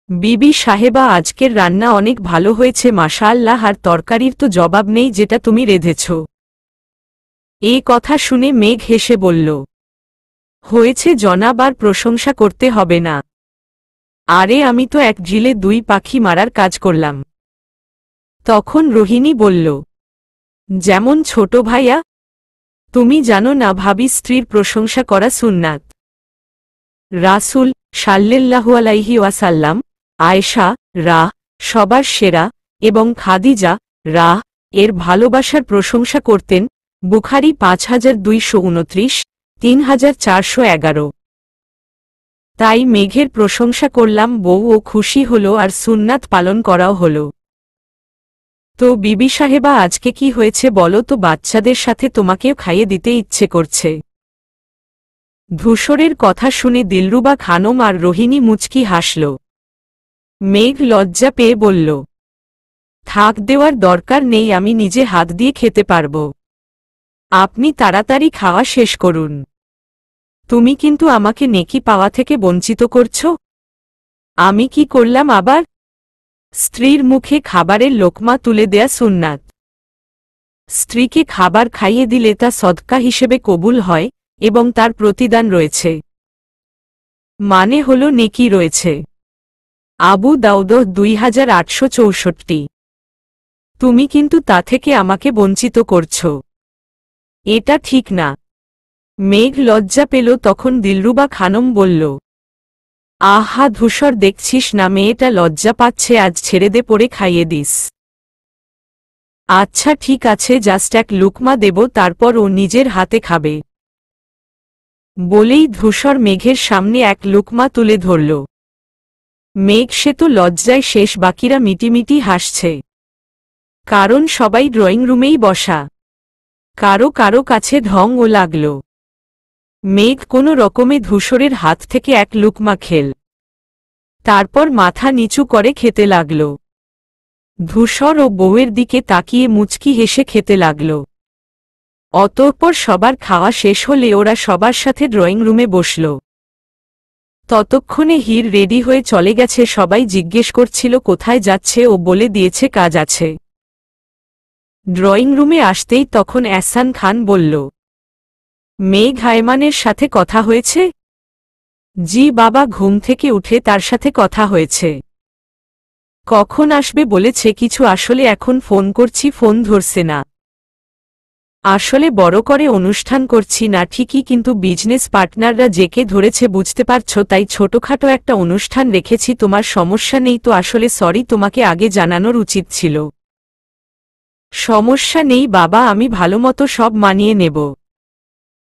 বিবি সাহেবা, আজকের রান্না অনেক ভালো হয়েছে মাশাআল্লাহ, আর তরকারির তো জবাব নেই যেটা তুমি রেঁধেছ। এই কথা শুনে মেঘ হেসে বলল, হয়েছে জনাব, আর প্রশংসা করতে হবে না। আরে আমি তো এক ঢিলে 2 পাখি মারার কাজ করলাম। তখন রোহিণী বলল, যেমন ছোট ভাইয়া? তুমি জানো না ভাবি, স্ত্রীর প্রশংসা করা সুন্নাত। রাসূল সাল্লাল্লাহু আলাইহি ওয়াসাল্লাম আয়েশা সবার সেরা এবং খাদিজা এর ভালোবাসার প্রশংসা করতেন। বুখারী 5229, 3411। তাই মেঘের প্রশংসা করলাম, বউও খুশি হল আর সুন্নাত পালন করাও হল। তো বিবি সাহেবা, আজকে কি হয়েছে বলো তো? বাচ্চাদের সাথে তোমাকেও খাইয়ে দিতে ইচ্ছে করছে। ধূসরের কথা শুনে দিলরুবা খানম আর রোহিণী মুচকি হাসল। মেঘ লজ্জা পেয়ে বলল, থাক, দেওয়ার দরকার নেই, আমি নিজে হাত দিয়ে খেতে পারব। আপনি তাড়াতাড়ি খাওয়া শেষ করুন। তুমি কিন্তু আমাকে নেকি পাওয়া থেকে বঞ্চিত করছ। আমি কি করলাম আবার? স্ত্রীর মুখে খাবারের লোকমা তুলে দেয়া সুন্নাত। স্ত্রীকে খাবার খাইয়ে দিলে তা সদকা হিসেবে কবুল হয় এবং তার প্রতিদান রয়েছে, মানে হল নেকি রয়েছে। আবু দাউদ 2864। তুমি কিন্তু তা থেকে আমাকে বঞ্চিত করছ। এটা ঠিক না। মেঘ লজ্জা পেল। তখন দিলরুবা খানম বলল, আহা ধূসর, দেখছিস না মেয়েটা লজ্জা পাচ্ছে, আজ ছেড়ে দে, পড়ে খাইয়ে দিস। আচ্ছা ঠিক আছে, জাস্ট এক লুকমা দেব, তারপর ও নিজের হাতে খাবে। বলেই ধূসর মেঘের সামনে এক লুকমা তুলে ধরল। মেঘ সে তো লজ্জায় শেষ, বাকিরা মিটিমিটি হাসছে। কারণ সবাই ড্রয়িং রুমেই বসা। কারো কারো কাছে ঢং ও লাগল। মেঘ কোনো রকমে ধূসরের হাত থেকে এক লুকমা খেল। তারপর মাথা নিচু করে খেতে লাগল। ধূসর ও বউয়ের দিকে তাকিয়ে মুচকি হেসে খেতে লাগল। অতঃপর সবার খাওয়া শেষ হলে ওরা সবার সাথে ড্রয়িং রুমে বসল। ততক্ষণে হীর রেডি হয়ে চলে গেছে। সবাই জিজ্ঞেস করছিল কোথায় যাচ্ছে, ও বলে দিয়েছে কাজ আছে। ড্রয়িং রুমে আসতেই তখন এহসান খান বলল, মেঘ আয়মানের সাথে কথা হয়েছে? জি বাবা, ঘুম থেকে উঠে তার সাথে কথা হয়েছে। কখন আসবে বলেছে কিছু, আসলে এখন ফোন করছি, ফোন ধরছে না। আসলে বড় করে অনুষ্ঠান করছি না ঠিকই, কিন্তু বিজনেস পার্টনাররা জেকে ধরেছে, বুঝতে পারছো, তাই ছোটখাটো একটা অনুষ্ঠান রেখেছি। তোমার সমস্যা নেই তো? আসলে সরি, তোমাকে আগে জানানোর উচিত ছিল। সমস্যা নেই বাবা, আমি ভালোমতো সব মানিয়ে নেব।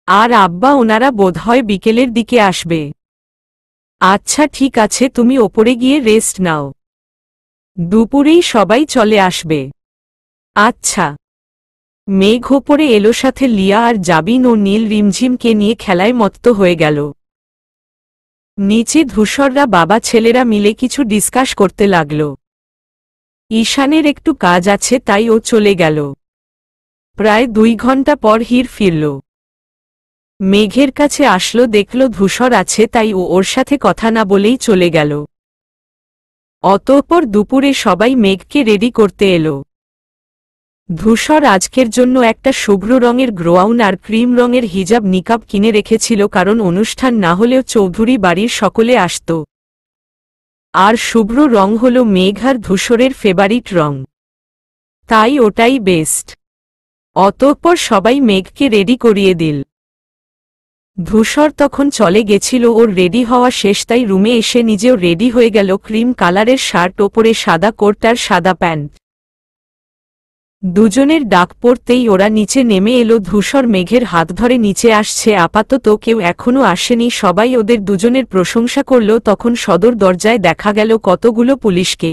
আর আব্বা ওনারা বোধহয় বিকেলের দিকে আসবে। আচ্ছা ঠিক আছে, তুমি ওপরে গিয়ে রেস্ট নাও। দুপুরেই সবাই চলে আসবে। আচ্ছা। মেঘ ওপরে এলো, সাথে লিয়া আর জাবিন ও নীল রিমঝিমকে নিয়ে খেলায় মত্ত হয়ে গেল। নিচে ধূসররা বাবা ছেলেরা মিলে কিছু ডিসকাস করতে লাগল। ঈশানের একটু কাজ আছে তাই ও চলে গেল। প্রায় 2 ঘন্টা পর হির ফিরল। মেঘের কাছে আসলো, দেখল ধূসর আছে তাই ও ওর সাথে কথা না বলেই চলে গেল। অতঃপর দুপুরে সবাই মেঘকে রেডি করতে এলো। ধূসর আজকের জন্য একটা শুভ্র রঙের গ্রাউন আর ক্রিম রঙের হিজাব নিকাব কিনে রেখেছিল, কারণ অনুষ্ঠান না হলেও চৌধুরী বাড়ির সকলে আসত। আর শুভ্র রং হল মেঘ আর ধূসরের ফেভারিট রং, তাই ওটাই বেস্ট। অতঃপর সবাই মেঘকে রেডি করিয়ে দিল। ধূসর তখন চলে গেছিল, ওর রেডি হওয়া শেষ, তাই রুমে এসে নিজেও রেডি হয়ে গেল। ক্রিম কালারের শার্ট, ওপরে সাদা কোট আর সাদা প্যান্ট। দুজনের ডাক পড়তেই ওরা নিচে নেমে এলো। ধূসর মেঘের হাত ধরে নিচে আসছে। আপাতত কেউ এখনো আসেনি, সবাই ওদের দুজনের প্রশংসা করল। তখন সদর দরজায় দেখা গেল কতগুলো পুলিশকে।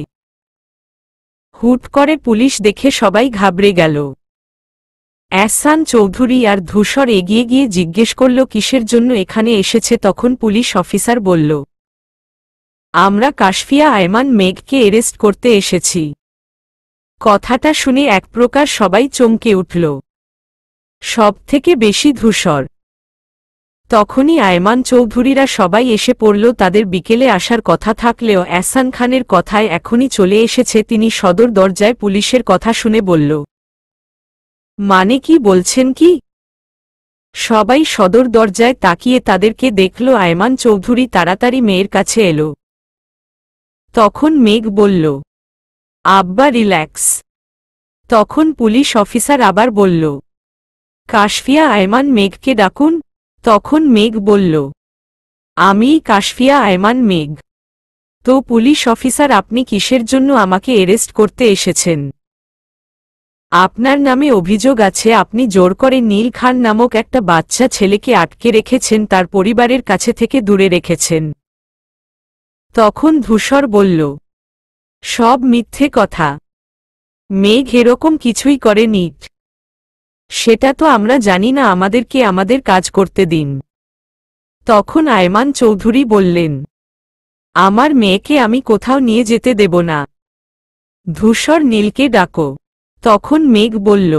হুট করে পুলিশ দেখে সবাই ঘাবড়ে গেল। এহসান চৌধুরী আর ধূসর এগিয়ে গিয়ে জিজ্ঞেস করল কিসের জন্য এখানে এসেছে। তখন পুলিশ অফিসার বলল, আমরা কাশফিয়া আয়মান মেঘকে অ্যারেস্ট করতে এসেছি। কথাটা শুনে এক প্রকার সবাই চমকে উঠল, সবথেকে বেশি ধূসর। তখনই আয়মান চৌধুরীরা সবাই এসে পড়ল। তাদের বিকেলে আসার কথা থাকলেও এহসান খানের কথায় এখনই চলে এসেছে। তিনি সদর দরজায় পুলিশের কথা শুনে বলল, মানে কি বলছেন কি? সবাই সদর দরজায় তাকিয়ে তাদেরকে দেখল। আয়মান চৌধুরী তাড়াতাড়ি মেয়ের কাছে এলো। তখন মেঘ বলল, আব্বা রিল্যাক্স। তখন পুলিশ অফিসার আবার বলল, কাশফিয়া আয়মান মেঘকে ডাকুন। তখন মেঘ বলল, আমিই কাশফিয়া আয়মান মেঘ। তো পুলিশ অফিসার, আপনি কিসের জন্য আমাকে অ্যারেস্ট করতে এসেছেন? আপনার নামে অভিযোগ আছে আপনি জোর করে নীল খান নামক একটা বাচ্চা ছেলেকে আটকে রেখেছেন, তার পরিবারের কাছে থেকে দূরে রেখেছেন। তখন ধূসর বলল, সব মিথ্যে কথা। মেঘ এরকম কিছুই করেনি। সেটা তো আমরা জানি না, আমাদেরকে আমাদের কাজ করতে দিন। তখন আয়মান চৌধুরী বললেন, আমার মেয়েকে আমি কোথাও নিয়ে যেতে দেব না। ধূসর নীলকে ডাকো। তখন মেঘ বলল,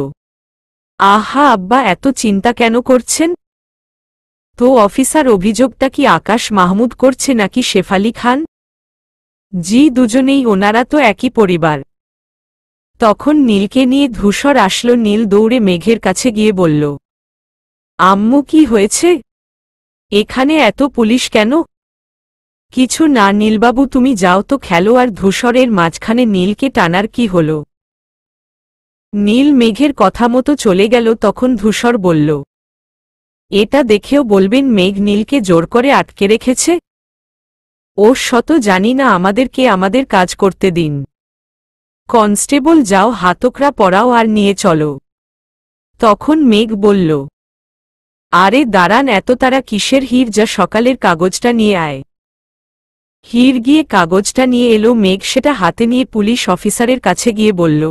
আহা আব্বা, এত চিন্তা কেন করছেন? তো অফিসার, অভিযোগটা কি আকাশ মাহমুদ করছে নাকি শেফালি খান? জি, দুজনেই, ওনারা তো একই পরিবার। তখন নীলকে নিয়ে ধূসর আসলো। নীল দৌড়ে মেঘের কাছে গিয়ে বলল, আম্মু কি হয়েছে? এখানে এত পুলিশ কেন? কিছু না নীলবাবু, তুমি যাও তো খেলো। আর ধূসরের মাঝখানে নীলকে টানার কি হলো? নীল মেঘের কথা মতো চলে গেল। তখন ধূসর বলল, এটা দেখেও বলবেন মেঘ নীলকে জোর করে আটকে রেখেছে? ও শত জানি না, আমাদেরকে আমাদের কাজ করতে দিন। কনস্টেবল যাও, হাতকড়া পরাও আর নিয়ে চলো। তখন মেঘ বলল, আরে দাঁড়ান, এত তারা কিসের? হির, যা সকালের কাগজটা নিয়ে আয়। হির গিয়ে কাগজটা নিয়ে এলো। মেঘ সেটা হাতে নিয়ে পুলিশ অফিসারের কাছে গিয়ে বলল,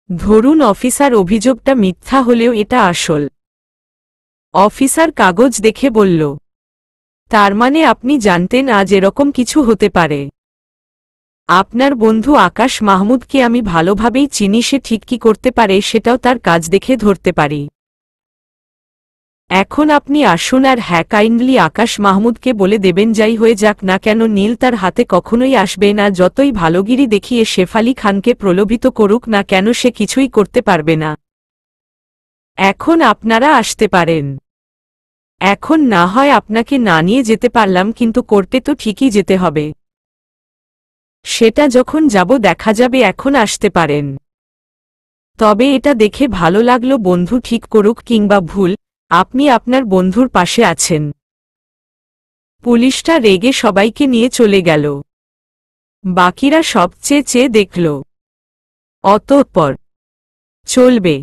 ধরুন অফিসার, অভিযোগটা মিথ্যা হলেও এটা আসল। অফিসার কাগজ দেখে বলল, তার মানে আপনি জানতেন আজ এরকম কিছু হতে পারে? আপনার বন্ধু আকাশ মাহমুদকে আমি ভালোভাবেই চিনি, সে ঠিক কি করতে পারে সেটাও তার কাজ দেখে ধরতে পারি। এখন আপনি আসুন, আর হ্যাঁ, কাইন্ডলি আকাশ মাহমুদকে বলে দেবেন যাই হয়ে যাক না কেন নীল তার হাতে কখনোই আসবে না। যতই ভালোগিরি দেখিয়ে শেফালি খানকে প্রলোভিত করুক না কেন, সে কিছুই করতে পারবে না। এখন আপনারা আসতে পারেন। এখন না হয় আপনাকে না নিয়ে যেতে পারলাম, কিন্তু করতে তো ঠিকই যেতে হবে। সেটা যখন যাব দেখা যাবে, এখন আসতে পারেন। তবে এটা দেখে ভালো লাগলো, বন্ধু ঠিক করুক কিংবা ভুল, আপনি আপনার বন্ধুর পাশে আছেন। পুলিশটা রেগে সবাইকে নিয়ে চলে গেল। বাকিরা সব চেয়ে চেয়ে দেখল। অতঃপর চলবে।